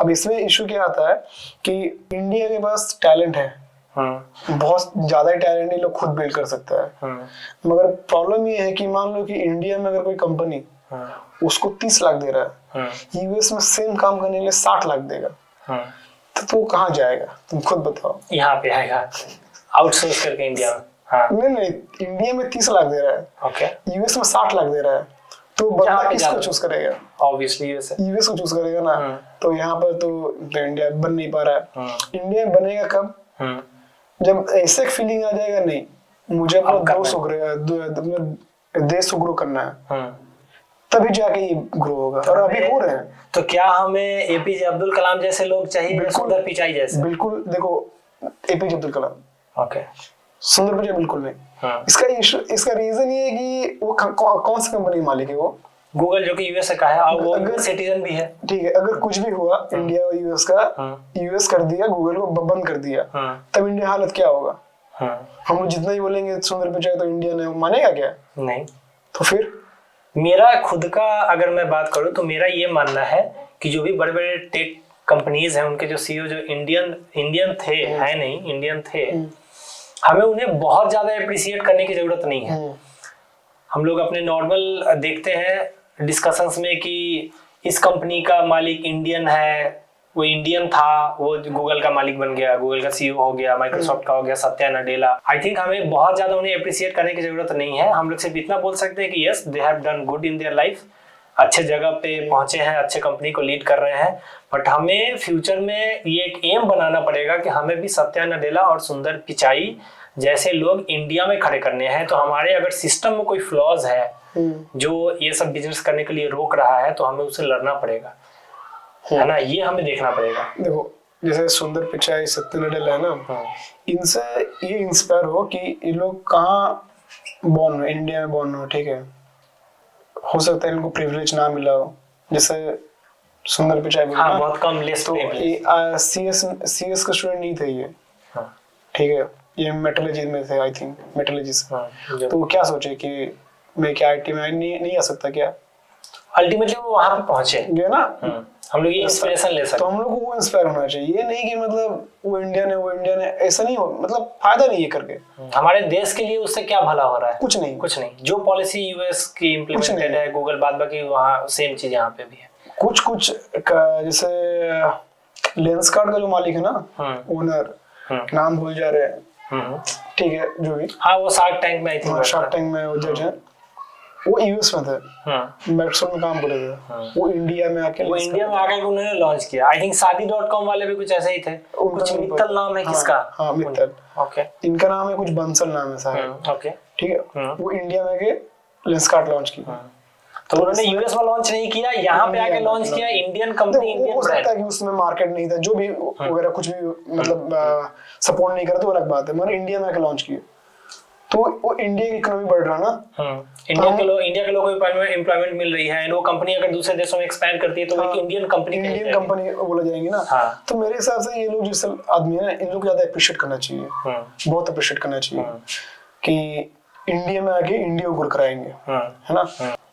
अब इसमें इशू क्या आता है कि इंडिया के पास टैलेंट है, बहुत ज्यादा टैलेंट ये लोग खुद बिल्ड कर सकता है, मगर प्रॉब्लम ये है कि मान लो कि इंडिया में अगर कोई कंपनी उसको 30 लाख दे रहा है, यूएस में सेम काम करने के लिए 60 लाख देगा, तो कहाँ जाएगा? तुम खुद बताओ। यहाँ पे आएगा आउटसोर्स करके इंडिया में। नहीं, इंडिया में 30 लाख दे रहा है, ओके, यूएस में 60 लाख दे रहा है, तो बंदा किसको चूज करेगा? ऑब्वियसली यूएस को चूज करेगा ना। तो यहाँ पर तो इंडिया बन नहीं पा रहा है। इंडिया बनेगा कब? जब ऐसे एक फीलिंग आ जाएगा, नहीं मुझे अपना देश को ग्रो करना है, तभी जाके ये ग्रो होगा, और अभी हो रहे हैं। तो क्या हमें एपीजे अब्दुल कलाम जैसे लोग चाहिए, सुंदर पिचाई जैसे? बिल्कुल, देखो एपीजे अब्दुल कलाम, ओके, सुंदर पिचाई बिल्कुल नहीं। इसका रीजन ये है कि वो कौन सी कंपनी मालिक है? वो गूगल, जो कि यूएस का है और वो अगर सिटीजन भी है, ठीक है। अगर कुछ भी हुआ इंडिया और यूएस का, यूएस कर दिया, गूगल को बंद कर दिया, तब इंडिया हालत क्या होगा? हम लोग जितना ही बोलेंगे सुंदर पिचाई, तो इंडिया ने मानेगा क्या? नहीं। तो फिर मेरा खुद का अगर मैं बात करूं तो मेरा ये मानना है कि जो भी बड़े बड़े टेक कंपनीज हैं, उनके जो सीईओ जो इंडियन थे, है नहीं, इंडियन थे, हमें उन्हें बहुत ज्यादा अप्रिशिएट करने की जरूरत नहीं है। हम लोग अपने नॉर्मल देखते हैं डिस्कशंस में कि इस कंपनी का मालिक इंडियन है, वो इंडियन था, वो गूगल का मालिक बन गया, गूगल का सीईओ हो गया, माइक्रोसॉफ्ट का हो गया सत्या नडेला। आई थिंक हमें बहुत ज्यादा उन्हें अप्रिशिएट करने की जरूरत नहीं है। हम लोग सिर्फ इतना बोल सकते हैं कि yes, they have done good in their life, अच्छे जगह पे पहुंचे हैं, अच्छे कंपनी को लीड कर रहे हैं। बट हमें फ्यूचर में ये एक एम बनाना पड़ेगा कि हमें भी सत्या नडेला और सुंदर पिचाई जैसे लोग इंडिया में खड़े करने हैं। तो हमारे अगर सिस्टम में कोई फ्लॉज है जो ये सब बिजनेस करने के लिए रोक रहा है, तो हमें उससे लड़ना पड़ेगा, है ना, ये हमें देखना पड़ेगा। देखो जैसे सुंदर पिचाई, सत्या नडेला है ना, इनसे ये इंस्पायर हो कि ये लोग कहाँ बॉर्न हो, इंडिया में बॉर्न हो, ठीक है। हो सकता है इनको प्रिविलेज ना मिला हो, जैसे सुंदर पिचाई हाँ, बहुत कम लिस्ट तो सीएस का स्टूडेंट नहीं थे ये, ठीक है, ये मेटलर्जी में थे, आई थिंक मेटलर्जी से। तो वो क्या सोचे कि मैं क्या आईटी में नहीं आ सकता क्या? अल्टीमेटली वो वहां पे पहुंचे गए ना। हम लोग ये इंस्पिरेशन ले सकते हैं। तो हम लोग को वो इंस्पायर होना चाहिए, ये नहीं कि मतलब वो इंडियन है, ऐसा नहीं हो, मतलब फायदा नहीं है करके। हमारे देश के लिए उससे क्या भला हो रहा है? कुछ नहीं। जो पॉलिसी यूएस की इम्प्लीमेंटेड है, गूगल, बाद बाकी वहाँ सेम चीज यहाँ पे भी है। कुछ जैसे लेंसकार्ट का जो मालिक है ना, ओनर, नाम भूल जा रहे हैं, ठीक है, जो भी, हाँ, वो शार्क टैंक में आई थी, शार्क टैंक में वो जज है, वो यूएस में थे, माइक्रोसॉफ्ट में काम कर रहे थे, वो इंडिया में आके उन्होंने लॉन्च किया। आई थिंक शादी.com वाले भी कुछ ऐसे ही थे, कुछ मित्तल नाम है किसका? हाँ, मित्तल, ओके, इनका नाम है कुछ बंसल नाम है शायद, ओके, ठीक है। वो इंडिया में के लेंसकार्ट लॉन्च किया, तो उन्होंने यूएस में लॉन्च नहीं किया, यहाँ पे आके लॉन्च किया, इंडियन कंपनी, इंडियन हो सकता है कि उसमें मार्केट नहीं था, जो भी वगैरह कुछ भी मतलब सपोर्ट नहीं करा तो अलग बात है, मगर इंडिया में आके लॉन्च किया, तो वो इंडिया की इकोनॉमी बढ़ रहा ना। इंडिया के लोगों को एम्प्लॉयमेंट मिल रही है, वो कंपनी अगर दूसरे देशों में एक्सपैंड करती है तो वो इंडियन कंपनी बोला जाएंगी ना। तो मेरे हिसाब से ये लोग जैसे आदमी है, इन लोग को ज्यादा अप्रिशिएट करना चाहिए, बहुत अप्रिशिएट करना चाहिए कि इंडिया में आके इंडिया को ग्रो कराएंगे, है ना।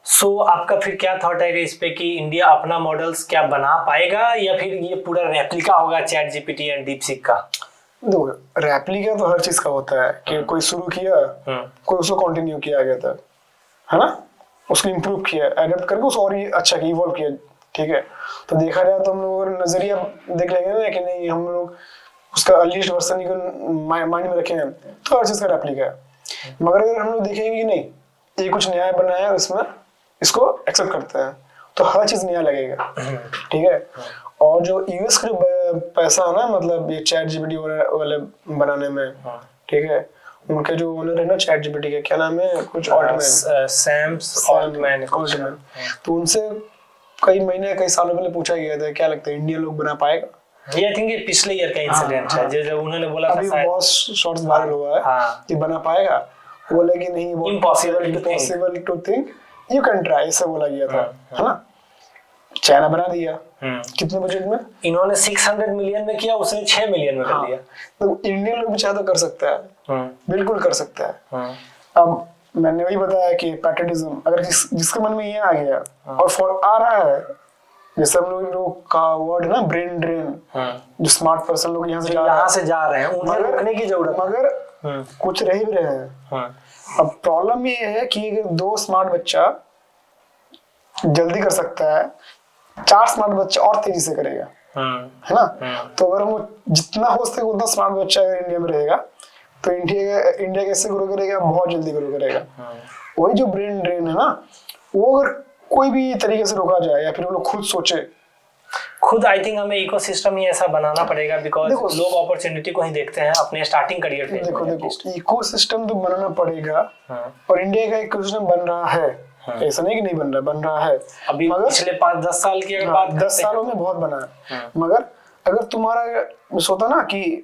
सो आपका फिर क्या थॉट है इस पे कि इंडिया अपना मॉडल्स क्या बना पाएगा या फिर ये पूरा रेप्लिका होगा चैट जीपीटी एंड डीपसीक का? देखो, रेप्लिका तो हर चीज का होता है कि कोई शुरू किया, कोई उसको कंटिन्यू किया आगे तक, है ना, उसको इम्प्रूव किया, एडेप्ट करके उसको और ही अच्छा किया, इवॉल्व किया, ठीक है। तो देखा जाए तो हम लोग नजरिया देख लेंगे ना कि नहीं, हम लोग उसका अर्लीस्ट वर्जन को माइंड में रखें तो हर चीज का रेप्लिका है। मगर अगर हम लोग देखेंगे कि नहीं, ये कुछ नया बनाया है, इसमें इसको एक्सेप्ट करते हैं, तो हर चीज नया लगेगा, ठीक है। और जो यूएस का जो पैसा है ना, मतलब ये चैट जीपीटी वाले बनाने में, ठीक है, उनके जो ओनर है ना चैट जीपीटी के, क्या नाम है, कुछ ऑल्टमैन, सैम ऑल्टमैन। तो उनसे कई महीने कई सालों पहले पूछा गया था क्या लगता है इंडिया लोग बना पाएगा। ये आई थिंक ये पिछले ईयर का इंसिडेंट है जब उन्होंने बोला था, अभी बहुत शॉर्ट्स वायरल हुआ है कि बना पाएगा, बोले कि नहीं, वो impossible to think, you can try, ऐसा बोला गया था, है ना। चाइना बना दिया, कितने बजट में? इन्होंने 600 मिलियन में किया, उसने 6 मिलियन में कर दिया। तो इंडियन लोग भी चाहे तो कर सकता है, बिल्कुल कर सकता है। अब मैंने वही बताया कि पैट्रियटिज्म, अगर जिसके मन में ये आ गया और फॉर आ रहा है, जैसे हम लोग का वर्ड है ना ब्रेन ड्रेन, जो स्मार्ट पर्सन लोग यहाँ से जा रहे हैं, उन्हें रोकने की जरूरत, मगर कुछ रह भी रहे हैं। अब प्रॉब्लम ये है कि अगर 2 स्मार्ट बच्चा जल्दी कर सकता है, 4 स्मार्ट बच्चा और तेजी से करेगा, है ना। तो अगर हम जितना हो सके उतना स्मार्ट बच्चा अगर इंडिया में रहेगा तो इंडिया कैसे ग्रो करेगा, बहुत जल्दी ग्रो करेगा। वही जो ब्रेन ड्रेन है ना, वो अगर कोई भी तरीके से रोका जाए या फिर वो लोग खुद सोचे, खुद आई थिंक हमें इकोसिस्टम ही ऐसा बनाना पड़ेगा, बिकॉज़ लोग अपॉर्चुनिटी को ही देखते हैं अपने स्टार्टिंग करियर फेज में। देखो इकोसिस्टम तो बनाना पड़ेगा, और इंडिया का इकोसिस्टम बन रहा है, ऐसा नहीं कि नहीं बन रहा, बन रहा है। अभी पिछले 5-10 साल की अगर बात, 10 सालों में बहुत बना है। मगर अगर तुम्हारा सोता ना कि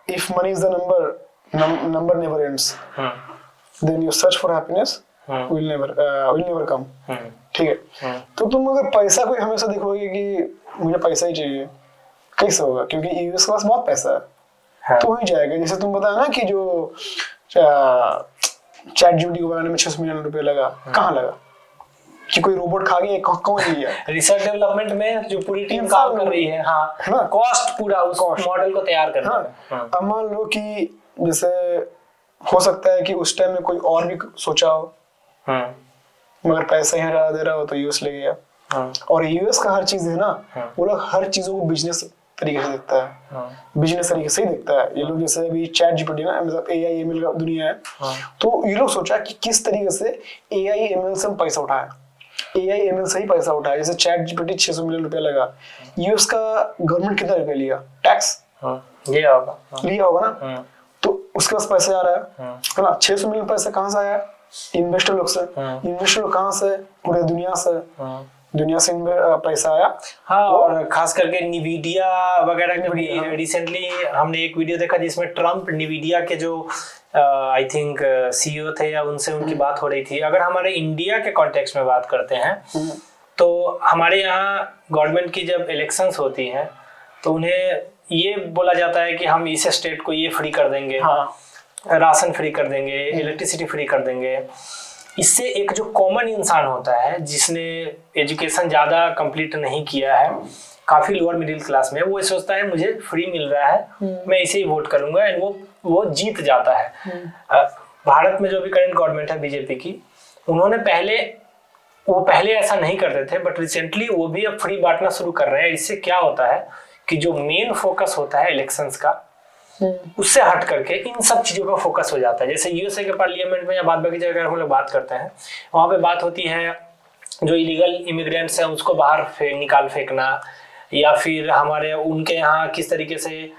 if money is the number never ends, then your search for happiness will never come, ठीक है। तो तुम अगर पैसा कोई हमेशा देखोगे कि मुझे पैसा ही चाहिए, कैसे होगा? क्योंकि यूएस के पास बहुत पैसा है, तो वहीं जाएगा। जैसे तुम बताया ना कि जो चैट जीपीटी को बनाने में 600 मिलियन रुपए लगा, कहाँ लगा? कि कोई रोबोट खा गया, कौन लिया? रिसर्च डेवलपमेंट में जो पूरी टीम काम कर रही है, हाँ, कॉस्ट पूरा उस मॉडल को तैयार करना है। अब मान लो कि जैसे हो सकता है कि उस टाइम में कोई और भी सोचा हो, मगर पैसा ही ज्यादा दे रहा हो तो यूएस ले गया। और यूएस का हर चीज है ना, वो लोग हर चीजों को बिजनेस तरीके से देखता है, बिजनेस तरीके से ही देखता है। ये लोग जैसे अभी चैट जीपीटी ना, मतलब एआई एमएल का दुनिया है, तो ये लोग सोचा कि किस तरीके से एआई एमएल से हम पैसा उठाएं, एआई एमएल से ही पैसा उठाया। जैसे चैट जीपीटी 600 मिलियन रुपया लगा, यूएस का गवर्नमेंट कितना रुपया लिया टैक्स? लिया होगा ना, तो उसके पास पैसे आ रहा है ना। 600 मिलियन पैसा कहाँ से आया? इन्वेस्टर लोग से। इन्वेस्टर लोग कहाँ से? पूरे दुनिया से पैसा आया। हाँ, और खास करके निविडिया वगैरह के रिसेंटली हमने एक वीडियो देखा जिसमें ट्रम्प निविडिया के जो आई थिंक सीईओ थे या उनसे उनकी बात हो रही थी। अगर हमारे इंडिया के कॉन्टेक्स्ट में बात करते हैं तो हमारे यहाँ गवर्नमेंट की जब इलेक्शंस होती हैं तो उन्हें ये बोला जाता है कि हम इस स्टेट को ये फ्री कर देंगे, राशन फ्री कर देंगे, इलेक्ट्रिसिटी फ्री कर देंगे। इससे एक जो कॉमन इंसान होता है जिसने एजुकेशन ज़्यादा कंप्लीट नहीं किया है, काफ़ी लोअर मिडिल क्लास में, वो सोचता है मुझे फ्री मिल रहा है, मैं इसे ही वोट करूंगा, एंड वो जीत जाता है। भारत में जो भी करंट गवर्नमेंट है बीजेपी की, उन्होंने पहले ऐसा नहीं करते थे, बट रिसेंटली वो भी अब फ्री बांटना शुरू कर रहे हैं। इससे क्या होता है कि जो मेन फोकस होता है इलेक्शंस का, उससे हट करके इन सब चीजों का फोकस हो जाता है। जैसे यूएसए के पार्लियामेंट में या बाद बाकी जगह हम लोग बात करते हैं, वहाँ पे बात होती है जो इलीगल इमिग्रेंट्स हैं उसको बाहर निकाल फेंकना, या फिर हमारे उनके यहाँ किस तरीके से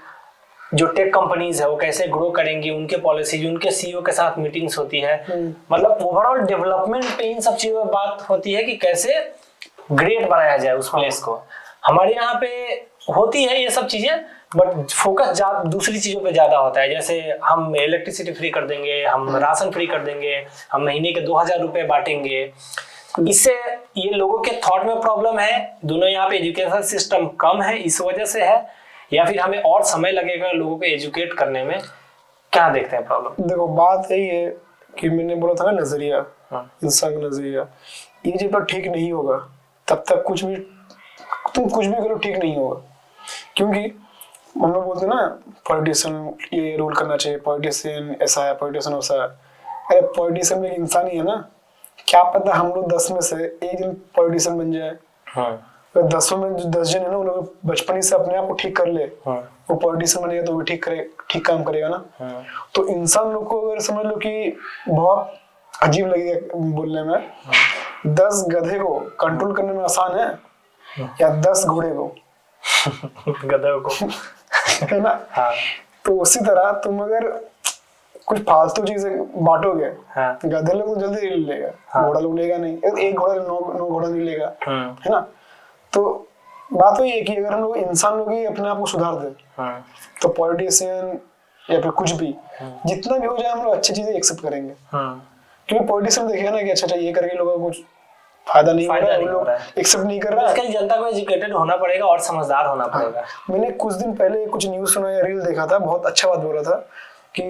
जो टेक कंपनीज है वो कैसे ग्रो करेंगी, उनके पॉलिसीज, उनके सीईओ के साथ मीटिंग्स होती है। मतलब ओवरऑल डेवलपमेंट पे इन सब चीजों में बात होती है कि कैसे ग्रेट बनाया जाए उस प्लेस को। हमारे यहाँ पे होती है ये सब चीजें, बट फोकस दूसरी चीजों पे ज्यादा होता है। जैसे हम इलेक्ट्रिसिटी फ्री कर देंगे, हम राशन फ्री कर देंगे, हम महीने के 2000 रुपए बांटेंगे। इससे ये लोगों के थॉट में प्रॉब्लम है। दोनों यहाँ पे एजुकेशन सिस्टम कम है, इस वजह से है, या फिर हमें और समय लगेगा लोगों को एजुकेट करने में? क्या देखते हैं प्रॉब्लम? देखो बात यही है कि मैंने बोला था ना नजरिया, इंसान का नजरिया, ये जब तक ठीक नहीं होगा तब तक तुम कुछ भी करो ठीक नहीं होगा। क्योंकि हम लोग बोलते हैं ना पॉलिटिशियन ये रूल करना चाहिए, पॉलिटिशियन ऐसा है, पॉलिटिशियन वैसा है। अरे पॉलिटिशियन भी एक इंसान ही है ना, क्या पता हम लोग 10 में से एक दिन पॉलिटिशियन बन जाए। तो 10 में जो 10 जन है ना, वो लोग बचपन ही से अपने आप को ठीक कर ले, वो पॉलिटिशियन बनेगा तो भी ठीक काम करेगा ना। तो इंसान लोग को अगर समझ लो कि बहुत अजीब लगेगा बोलने में, 10 गधे को कंट्रोल करने में आसान है या 10 घोड़े को गधों को है ना। तो उसी तरह तुम अगर कुछ फालतू चीजें बांटोगे, गधे लोग तो जल्दी ले लेगा, घोड़ा लोग लेगा नहीं, एक घोड़ा 9 घोड़ा नहीं लेगा, है ना। तो बात वही है कि अगर हम लोग इंसान लोग ही अपने आप को सुधार दे, तो पॉलिटिशियन या फिर कुछ भी जितना भी हो जाए हम लोग अच्छी चीजें एक्सेप्ट करेंगे। क्योंकि पॉलिटिशियन देखेगा ना कि अच्छा ये करके लोगों को कुछ फायदा नहीं हो रहा है, लोग एक्सेप्ट नहीं कर रहा है। जनता को एजुकेटेड होना पड़ेगा और समझदार होना पड़ेगा। मैंने कुछ दिन पहले कुछ न्यूज सुना या रील देखा था, बहुत अच्छा बात बोला था कि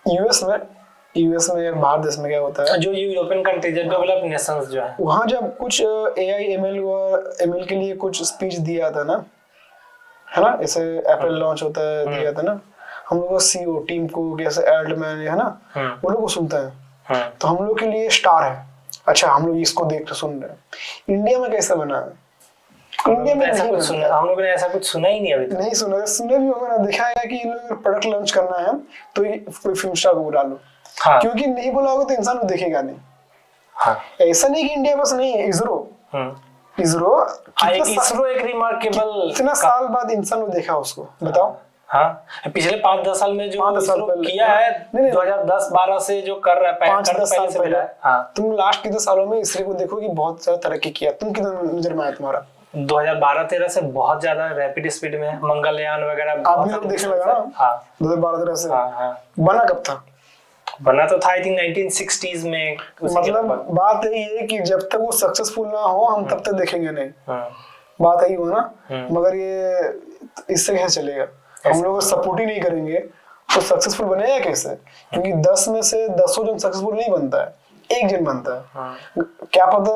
यूएस में बाहर देश में क्या होता है, जो यूरोपियन कंट्रीज डेवलप्ड नेशंस जो है, वहां जब कुछ एआई एमएल के लिए कुछ स्पीच दिया था ना, है ना, ऐसे एप्पल लॉन्च होता है दिया था ना, हम लोग सीईओ टीम को कैसे एल्डमैन है ना, वो लोग को सुनते हैं, तो हम लोग के लिए स्टार है। अच्छा हम लोग इसको देख के सुन रहे हैं। इंडिया में कैसा बना है? इंडिया में ऐसा कुछ सुना, हम लोगों ने ऐसा कुछ सुना ही नहीं अभी तक। नहीं सुना, सुने भी होगा ना, देखा है कि इन लोगों प्रोडक्ट लॉन्च करना है तो कोई फिल्म स्टार को बुला लो। क्योंकि नहीं बोला होगा तो इंसान को देखेगा नहीं। ऐसा नहीं कि इंडिया बस नहीं है, इसरो एक रिमार्केबल, इतना साल बाद इंसान को देखा उसको, बताओ। पिछले 5-10 साल में जो इसरो किया है, 2010-12 से जो कर रहा है, 5-10 साल पहले, तुम लास्ट कितने सालों में इसरो को देखो कि बहुत ज्यादा तरक्की किया। तुम कितना नजर में आया तुम्हारा? 2012-13 से बहुत ज्यादा रैपिड स्पीड में मंगलयान वगैरह आदमी लोग देखने लगा ना। 2012-13 से बना कब था? बना तो था आई थिंक 1960s में। मतलब बात यही है कि जब तक वो सक्सेसफुल ना हो हम तब तक देखेंगे नहीं। बात यही हो ना। मगर ये इससे कैसे चलेगा? हम लोग सपोर्ट ही नहीं करेंगे तो सक्सेसफुल बनेगा कैसे? क्योंकि 10 में से 10 जन सक्सेसफुल नहीं बनता है, एक जन बनता है। क्या पता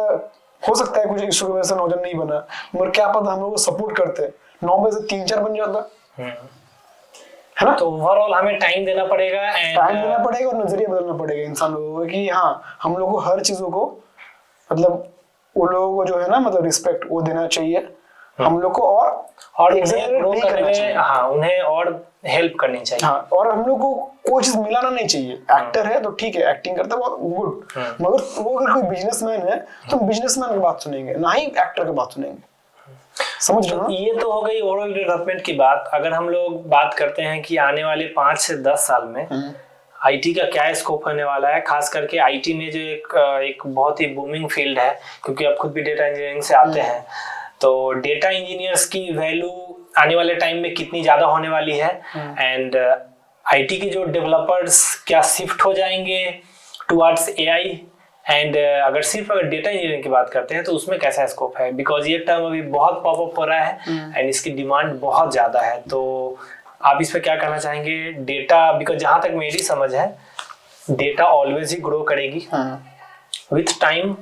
हो सकता है कुछ इशू की वजह से 9 जन नहीं बना, मगर क्या पता हम लोग सपोर्ट करते 9 में से 3-4 बन जाता, है ना। तो ओवरऑल हमें टाइम देना पड़ेगा और नजरिया बदलना पड़ेगा इंसान लोगों को कि हाँ हम लोग को हर चीजों को मतलब वो लोगों को जो है ना मतलब रिस्पेक्ट वो देना चाहिए हम लोग को, और उन्हें और हेल्प करनी चाहिए। हाँ, और हम लोग को कोई चीज मिलाना नहीं चाहिए। एक्टर है तो ठीक है, एक्टिंग करता है बहुत गुड, मगर वो अगर कोई बिजनेसमैन है तो बिजनेसमैन की बात सुनेंगे, ना ही एक्टर की बात सुनेंगे। समझ रहे हो? ये तो हो गई ओवरऑल डेवलपमेंट की बात। अगर हम लोग बात करते हैं कि आने वाले 5 से 10 साल में आईटी का क्या स्कोप होने वाला है, खास करके आईटी में जो एक बहुत ही बूमिंग फील्ड है, क्योंकि आप खुद भी डेटा इंजीनियरिंग से आते हैं, तो डेटा इंजीनियर्स की वैल्यू आने वाले टाइम में कितनी ज्यादा होने वाली है, एंड आईटी के जो डेवलपर्स क्या शिफ्ट हो जाएंगे टुवर्ड्स एआई, एंड अगर डेटा इंजीनियरिंग की बात करते हैं तो उसमें कैसा स्कोप है, बिकॉज ये टर्म अभी बहुत पॉपअप हो रहा है एंड इसकी डिमांड बहुत ज्यादा है। तो आप इस पे क्या कहना चाहेंगे? डेटा, बिकॉज जहां तक मेरी समझ है डेटा ऑलवेज ही ग्रो करेगी विथ टाइम,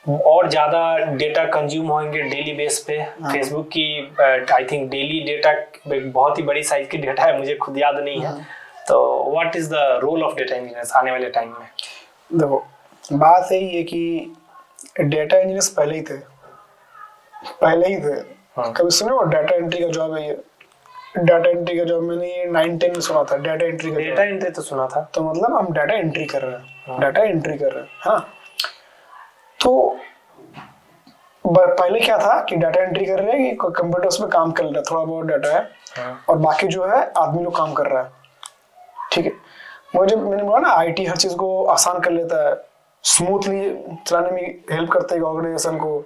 और ज्यादा डेटा कंज्यूम होंगे डेली बेस पे। फेसबुक की आई थिंक डेली डेटा बहुत ही बड़ी साइज की डेटा है, मुझे खुद याद नहीं है। तो what is the role of data engineers आने वाले टाइम में? देखो बात यही है कि डेटा इंजीनियर्स पहले ही थे। कभी सुने हो डेटा एंट्री का जॉब है? ये डेटा एंट्री का जॉब मैंने 9-10 में सुना था। डेटा एंट्री तो सुना था, तो मतलब हम डेटा एंट्री कर रहे हैं, हाँ। तो पहले क्या था कि डाटा एंट्री कर रहे हैं कि कंप्यूटर्स में काम कर रहा है, थोड़ा बहुत डाटा है और बाकी जो है आदमी लोग काम कर रहा है, ठीक है। मुझे मैंने बोला ना आईटी हर चीज को आसान कर लेता है, स्मूथली चलाने में हेल्प करता है ऑर्गेनाइजेशन को,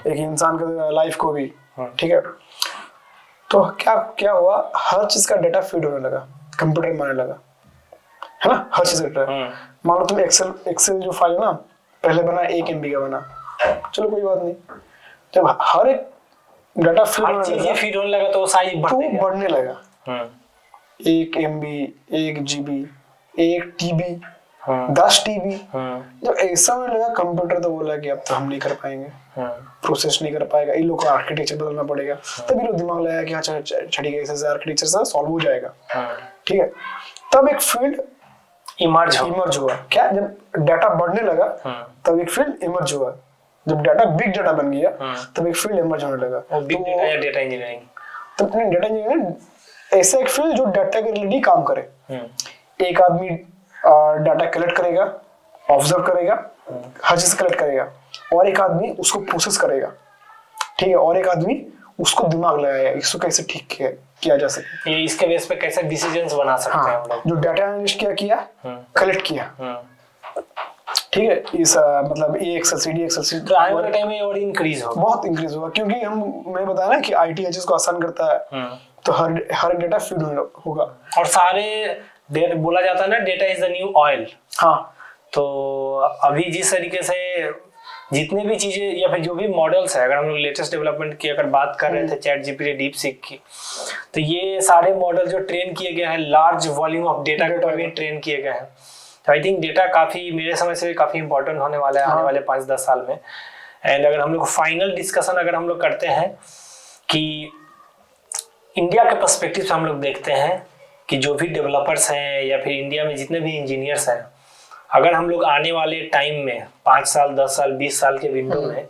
एक इंसान के लाइफ को भी, ठीक है। तो क्या हुआ, हर चीज का डेटा फीड होने लगा, कंप्यूटर में आने लगा, है ना। हर चीज का मान लो तुम एक्सेल जो फाइल ना पहले बना 1 MB का बना, चलो कोई बात नहीं, जब हर एक डाटा फीड होने लगा तो साइज बढ़ने लगा। 1 MB, 1 GB, 1 TB, 10 टीवी। जब ऐसा होने लगा कंप्यूटर तो बोला कि अब तो हम नहीं कर पाएंगे, प्रोसेस नहीं कर पाएगा, इन लोग को आर्किटेक्चर बदलना पड़ेगा। तभी लोग दिमाग लगाया कि अच्छा छठी ऐसे आर्किटेक्चर से सॉल्व हो जाएगा। ठीक है, तब एक फील्ड इमर्ज हुआ। क्या, जब डाटा बढ़ने लगा तब एक फील्ड इमर्ज हुआ। जब डाटा बिग डाटा बन गया तब एक फील्ड इमर्ज होने लगा। बिग डाटा या डेटा इंजीनियरिंग? तो डेटा इंजीनियरिंग ऐसा एक फील्ड जो डाटा के रिलेटेड काम करे। एक आदमी डाटा कलेक्ट करेगा, ऑब्जर्व करेगा, हर चीज कलेक्ट करेगा, और एक आदमी उसको प्रोसेस करेगा। ठीक है, और एक आदमी उसको दिमाग लगाएगा इसको कैसे ठीक किया जा सके, ये इसके बेस पे कैसे डिसीजंस बना सकते हैं हम लोग। जो डाटा एनालिस्ट किया कलेक्ट किया। ठीक है, इस मतलब ए एक्सेल सी डी एक्सेल तो आने वाले टाइम में और इंक्रीज होगा, बहुत इंक्रीज होगा, क्योंकि मैं बताया ना कि आईटी हर चीज को आसान करता है। तो हर डेटा फीड होगा। और सारे बोला जाता है ना, data is the new oil. हाँ, तो अभी जिस तरीके से जितने भी चीजें या फिर जो भी मॉडल्स है, अगर हम लोग लेटेस्ट डेवलपमेंट की अगर बात कर रहे थे चैट जीपीटी, डीप सीक की, तो ये सारे मॉडल जो ट्रेन किए गए हैं लार्ज वॉल्यूम ऑफ डेटा के ऊपर भी ट्रेन किए गए हैं। तो आई थिंक डेटा काफी, मेरे समझ से काफी इंपॉर्टेंट होने वाला है आने वाले 5-10 साल में। एंड अगर हम लोग फाइनल डिस्कशन अगर हम लोग करते हैं कि इंडिया के पर्सपेक्टिव से हम लोग देखते हैं कि जो भी डेवलपर्स हैं या फिर इंडिया में जितने भी इंजीनियर्स हैं, अगर हम लोग आने वाले टाइम में 5 साल 10 साल 20 साल के विंडो में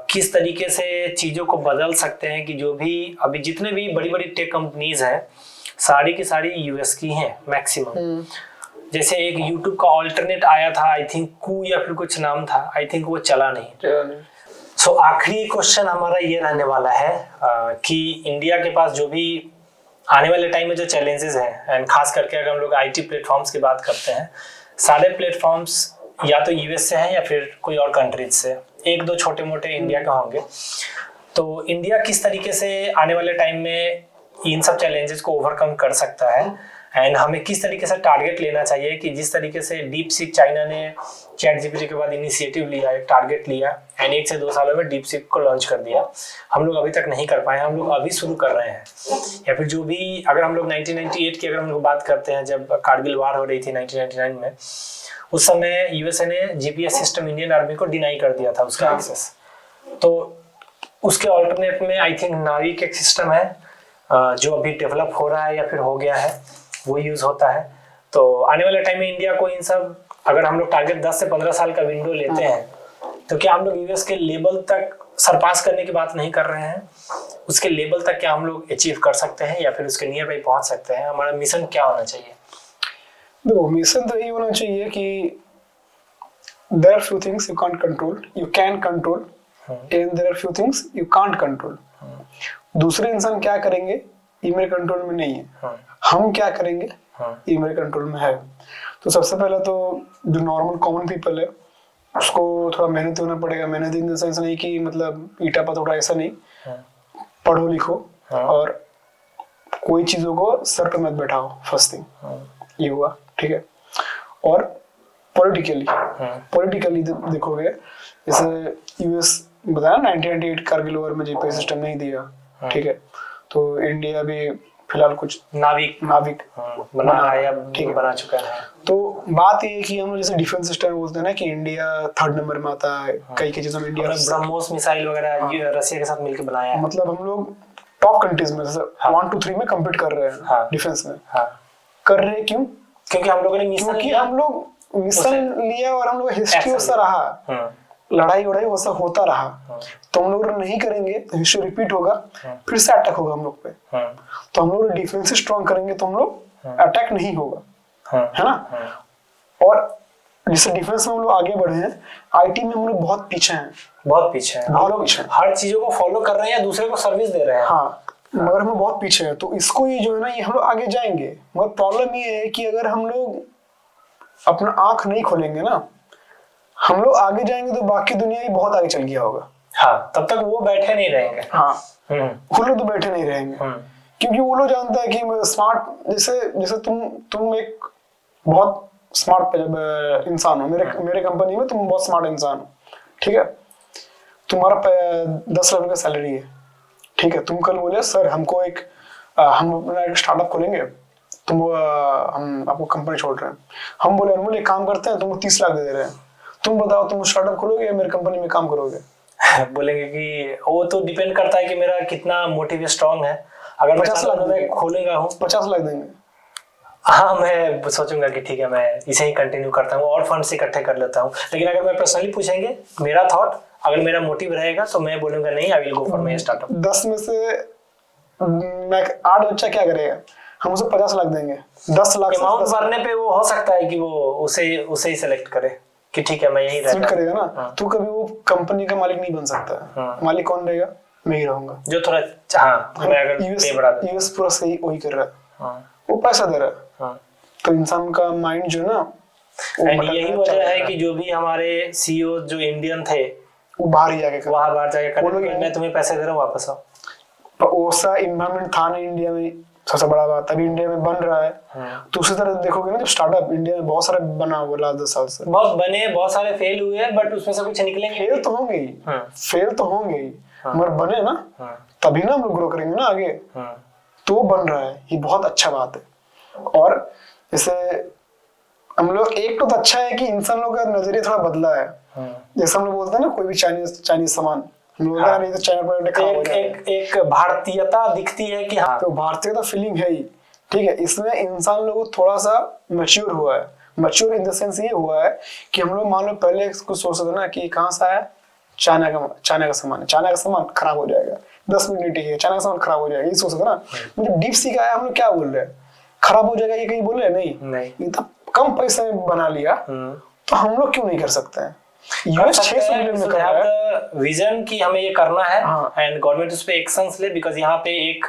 किस तरीके से चीज़ों को बदल सकते हैं कि जो भी अभी जितने भी बड़ी बड़ी टेक कंपनीज हैं सारी की सारी यूएस की हैं मैक्सिमम। जैसे एक यूट्यूब का ऑल्टरनेट आया था, आई थिंक कू या फिर कुछ नाम था, आई थिंक वो चला नहीं। सो आखिरी क्वेश्चन हमारा ये रहने वाला है कि इंडिया के पास जो भी आने वाले टाइम में जो चैलेंजेस हैं, एंड खास करके अगर हम लोग आईटी प्लेटफॉर्म्स की बात करते हैं, सारे प्लेटफॉर्म्स या तो यूएस से हैं या फिर कोई और कंट्रीज से, एक दो छोटे मोटे इंडिया के होंगे। तो इंडिया किस तरीके से आने वाले टाइम में इन सब चैलेंजेस को ओवरकम कर सकता है, एंड हमें किस तरीके से टारगेट लेना चाहिए कि जिस तरीके से डीप सीक चाइना ने चैट जीपीटी के बाद इनिशिएटिव लिया, एक टारगेट लिया, एंड 1 से 2 सालों में डीप सीक को लॉन्च कर दिया। हम लोग अभी तक नहीं कर पाए, हम लोग अभी शुरू कर रहे हैं। या फिर जो भी अगर हम लोग 1998 की अगर हम लोग बात करते हैं, जब कारगिल वार हो रही थी 1999 में, उस समय यूएसए ने जीपीएस सिस्टम इंडियन आर्मी को डिनाई कर दिया था उसका एक्सेस। तो उसके ऑल्टरनेट में आई थिंक नाविक एक सिस्टम है जो अभी डेवलप हो रहा है या फिर हो गया है, वो यूज होता है। तो आने वाले टाइम में इंडिया को इन सब, अगर हम लोग टारगेट 10 से 15 साल का विंडो लेते हैं, तो क्या हम लोग यूएस के लेवल तक सरपास करने की बात नहीं कर रहे हैं, उसके लेवल तक क्या हम लोग अचीव कर सकते हैं या फिर उसके नियर बाई पहुंच सकते हैं? हमारा मिशन क्या होना चाहिए? देखो, मिशन तो यही होना चाहिए कि there are few things you can't control, you can control, and there are few things you can't control. दूसरे इंसान क्या करेंगे ये मेरे कंट्रोल में नहीं है, हम क्या करेंगे ये मेरे कंट्रोल में है। तो सबसे पहला तो जो नॉर्मल कॉमन पीपल है उसको थोड़ा मेहनत होना पड़ेगा। मेहनत इन द सेंस नहीं कि मतलब ईटा पथोड़ा, ऐसा नहीं। पढ़ो लिखो और कोई चीजों को सर पे मत बैठाओ, फर्स्ट थिंग ये हुआ। ठीक है, और पॉलिटिकली देखोगे, जैसे यूएस बताया 1998 कारगिल वॉर में जीपीएस सिस्टम नहीं दिया। ठीक है, तो इंडिया भी फिलहाल कुछ नाविक बना है या बना चुका है। तो बात ये है कि हम लोग जैसे डिफेंस सिस्टम बोलते हैं ना कि इंडिया 3rd नंबर में आता है कई चीजों में। इंडिया ब्रह्मोस मिसाइल वगैरह रसिया के साथ मिलकर बनाया है। मतलब हम लोग टॉप कंट्रीज में जैसे 1 2 3 में कम्पीट कर रहे हैं डिफेंस में। कर रहे हैं क्यों? क्योंकि हम लोगों ने मिशन लिया और हम लोग हिस्ट्री वैसा रहा, लड़ाई वड़ाई वैसा होता रहा। तो हम लोग नहीं करेंगे तो हिस्ट्री रिपीट होगा, फिर से अटैक होगा हम लोग पे। तो हम लोग डिफेंस स्ट्रॉन्ग करेंगे तो हम लोग अटैक नहीं होगा, है ना। और जैसे डिफेंस में हम लोग आगे बढ़े हैं, आईटी में हम लोग बहुत पीछे हैं। हर चीजों को फॉलो कर रहे हैं, दूसरे को सर्विस दे रहे हैं। हाँ, मगर हम बहुत पीछे हैं। तो इसको ये जो है ना, ये हम लोग आगे जाएंगे, मगर प्रॉब्लम ये है कि अगर हम लोग अपना आंख नहीं खोलेंगे ना, हम लोग आगे जाएंगे तो बाकी दुनिया ही बहुत आगे चल गया होगा। हाँ, तब तक वो बैठे नहीं रहेंगे। हाँ, वो लोग तो बैठे नहीं रहेंगे, क्योंकि वो लोग जानता है कि स्मार्ट, जैसे तुम एक बहुत स्मार्ट इंसान हो, मेरे कंपनी में तुम बहुत स्मार्ट इंसान हो। ठीक है, तुम्हारा 10 लाख का सैलरी है। ठीक है, तुम कल बोले सर हमको हम अपना एक स्टार्टअप खोलेंगे, तुम हम आपको कंपनी छोड़ रहे हैं। हम बोले अनमोल एक काम करते हैं, तुमको 30 लाख दे रहे हैं, तुम बताओ तुम स्टार्टअप खोलोगे या मेरी कंपनी में काम करोगे? बोलेंगे कि वो तो डिपेंड करता है कि मेरा कितना मोटिव स्ट्रांग है। अगर 50 लाख मैं खोलूंगा हूँ 50 लाख देंगे। हाँ, मैं सोचूंगा कि ठीक है मैं इसे ही कंटिन्यू करता हूँ और फंड्स इकट्ठे कर लेता हूँ। लेकिन अगर मैं पर्सनली पूछेंगे मेरा थॉट, अगर मेरा मोटिव रहेगा तो मैं बोलूंगा नहीं, I will go for my startup. 10 में से 8 बच्चा क्या करेगा? हम उसे 50 लाख देंगे। 10 लाख अमाउंट भरने पे वो हो सकता है कि वो उसे ही सेलेक्ट करे कि ठीक है मैं यही रहता करेगा ना। तू कभी वो कंपनी का मालिक नहीं बन सकता। मालिक कौन रहेगा? मैं ही रहूंगा। जो थोड़ा मैं अगर यूएस पूरा सही वही कर रहा है, वो पैसा दे रहा है। तो इंसान का माइंड जो ना, यही वजह है कि जो भी हमारे सीईओ जो इंडियन थे वो बाहर ही जाके मैं तुम्हें पैसे दे रहा हूँ वापस आओ। वैसा इन्वायरमेंट था ना इंडिया में, सबसे बड़ा बात अभी इंडिया में बन रहा है। तो उसी तरह देखोगे ना, जब स्टार्टअप इंडिया में बहुत सारे बना हुआ लास्ट 10 साल से, बहुत बने, बहुत सारे फेल हुए, बट उसमें से कुछ निकलेंगे। फेल तो होंगे ही, मगर बने ना तभी ना हम लोग ग्रो करेंगे ना आगे। तो बन रहा है, ये बहुत अच्छा बात है। और जैसे हम लोग एक तो अच्छा है कि इंसान लोग का नजरिया थोड़ा बदला है। जैसे हम लोग बोलते हैं ना कोई भी चाइनीज सामान, नहीं तो चाइना प्रोडक्ट खराब हो जाएगा। एक भारतीयता दिखती है कि हाँ, तो भारतीयता फीलिंग है ही, ठीक है। इसमें इंसान लोगों को थोड़ा सा मैच्योर हुआ है। मैच्योर इन द सेंस ये हुआ है कि हम लोग मान लो पहले कुछ सोचते थे ना कि कहाँ से आया, चाइना का सामान है, चाइना का सामान खराब हो जाएगा, 10 मिनट ठीक है, चाइना का सामान खराब हो जाएगा, ये सोचते थे ना। मतलब डीप सी का आया, हम लोग क्या बोल रहे हैं, खराब हो जाएगा ये कहीं बोल रहे हैं? नहीं, इतना कम पैसे में बना लिया तो हम लोग क्यों नहीं कर सकते हैं? यूएस 600 मिलियन में कर रहा है। विजन की हमें ये करना है एंड गवर्नमेंट उस पे एक्शंस ले, बिकॉज यहाँ पे एक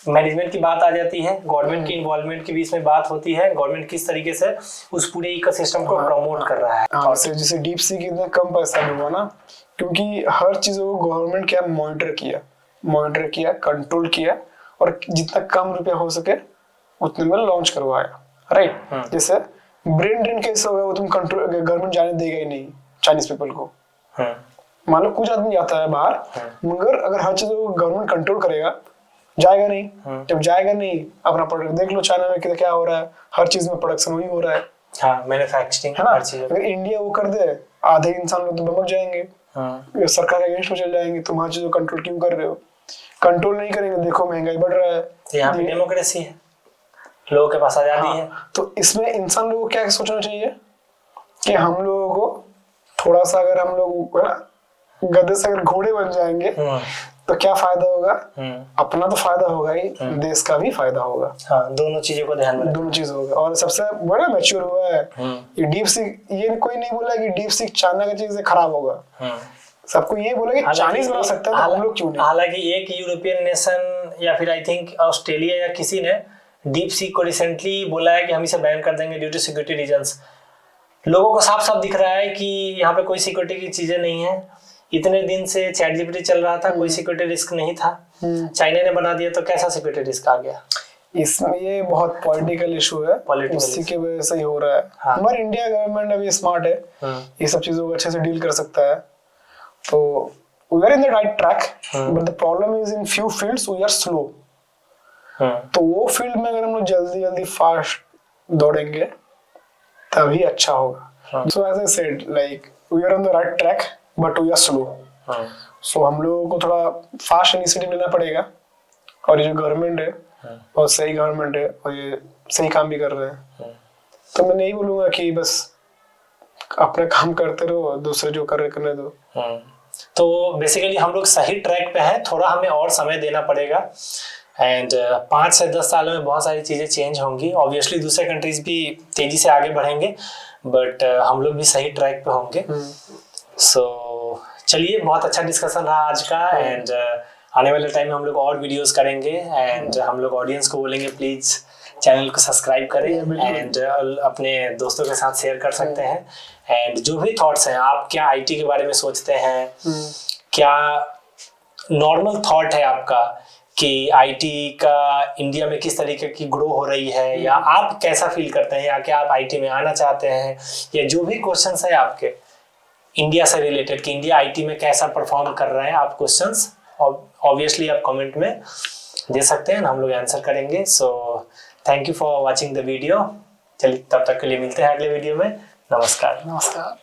मैनेजमेंट की बात आ जाती है, गवर्नमेंट की इन्वॉल्वमेंट के बीच में बात होती है, गवर्नमेंट किस तरीके से उस पूरे इकोसिस्टम को प्रमोट कर रहा है। और जैसे डीप सी कितना कम पैसा में हुआ ना, क्योंकि हर चीजों को गवर्नमेंट क्या मॉनिटर किया, कंट्रोल किया, और जितना कम रुपया हो सके उतने में लॉन्च करवाया, राइट। जैसे ब्रेन ड्रेन केस होगा, वो तुम कंट्रोल गवर्नमेंट जाने देगा ही नहीं चाइनीज पीपल को। मान लो कुछ आदमी जाता है बाहर, मगर अगर हर चीज को गवर्नमेंट कंट्रोल करेगा, जाएगा नहीं। जब जाएगा नहीं, अपना प्रोडक्ट देख लो चाइना में क्या हो रहा है, हर चीज में प्रोडक्शन वही हो रहा है, मैन्युफैक्चरिंग है ना। अगर इंडिया वो कर दे, आधे इंसान लोग तो बमक जाएंगे, सरकार के अगेंस्ट में चल जाएंगे, तुम हर चीज को कंट्रोल क्यों कर रहे हो? कंट्रोल नहीं करेंगे, देखो महंगाई बढ़ रहा है। तो यहाँ पे डेमोक्रेसी है, लोगों के पास आजादी है। तो इसमें इंसान लोगों को क्या सोचना चाहिए कि हम लोगों को थोड़ा सा, अगर हम लोग गधे से अगर घोड़े बन जाएंगे तो क्या फायदा होगा? अपना तो फायदा होगा ही, देश का भी फायदा होगा। दोनों चीजों को ध्यान में, दोनों चीज होगा। और सबसे बड़ा मैच्योर हुआ है ये डीप सी। ये कोई नहीं बोला कि डीप सी चाइना की चीज से खराब होगा, सबको ये बोला कि चाइनीज बना सकता है, तो हम लोग क्यों नहीं? हालांकि एक यूरोपियन नेशन या फिर आई थिंक ऑस्ट्रेलिया या किसी ने डीप सी को रिसेंटली बोला है कि हम इसे बैन कर देंगे ड्यू टू सिक्योरिटी रीजंस। लोगों को साफ साफ दिख रहा है कि यहाँ पे कोई सिक्योरिटी की चीजें नहीं है। इतने दिन से चैट जीपीटी चल रहा था, कोई सिक्योरिटी रिस्क नहीं था, चाइना ने बना दिया, तो कैसा सिक्योरिटी रिस्क आ गया? इसमें ये बहुत पॉलिटिकल इशू है, उसी की वजह से ही हो रहा है। हमारे इंडिया गवर्नमेंट अभी स्मार्ट है, ये सब चीजों को अच्छे से डील कर सकता है, तो we are in the right track, but the problem is in few fields we are slow. तो वो फील्ड में अगर हम लोग जल्दी फास्ट दौड़ेंगे तभी अच्छा होगा। So as I said, like we are on the right track, but we are slow. So हम लोगों को थोड़ा फास्ट इनिशिएटिव लेना पड़ेगा, और ये जो गवर्नमेंट है बहुत सही गवर्नमेंट है, और ये सही काम भी कर रहे हैं। तो मैं नहीं बोलूंगा कि बस अपना काम करते रहो, दूसरे जो कर रहे करने दो। तो बेसिकली हम लोग सही ट्रैक पे हैं, थोड़ा हमें और समय देना पड़ेगा, एंड 5 से 10 सालों में बहुत सारी चीज़ें चेंज होंगी। ऑब्वियसली दूसरे कंट्रीज भी तेजी से आगे बढ़ेंगे, बट हम लोग भी सही ट्रैक पे होंगे। सो चलिए, बहुत अच्छा डिस्कशन रहा आज का, एंड आने वाले टाइम में हम लोग और वीडियोस करेंगे, एंड हम लोग ऑडियंस को बोलेंगे प्लीज़ चैनल को सब्सक्राइब करें, एंड अपने दोस्तों के साथ शेयर कर सकते हैं। एंड जो भी थॉट्स हैं, आप क्या आईटी के बारे में सोचते हैं, क्या नॉर्मल थॉट है आपका कि आईटी का इंडिया में किस तरीके की ग्रो हो रही है, या आप कैसा फील करते हैं, या क्या आप आईटी में आना चाहते हैं, या जो भी क्वेश्चंस है आपके इंडिया से रिलेटेड कि इंडिया आईटी में कैसा परफॉर्म कर रहा है, आप क्वेश्चंस ऑब्वियसली आप कमेंट में दे सकते हैं, हम लोग आंसर करेंगे। So thank you for watching the video. चलिए तब तक के लिए मिलते हैं अगले वीडियो में। नमस्कार। नमस्कार।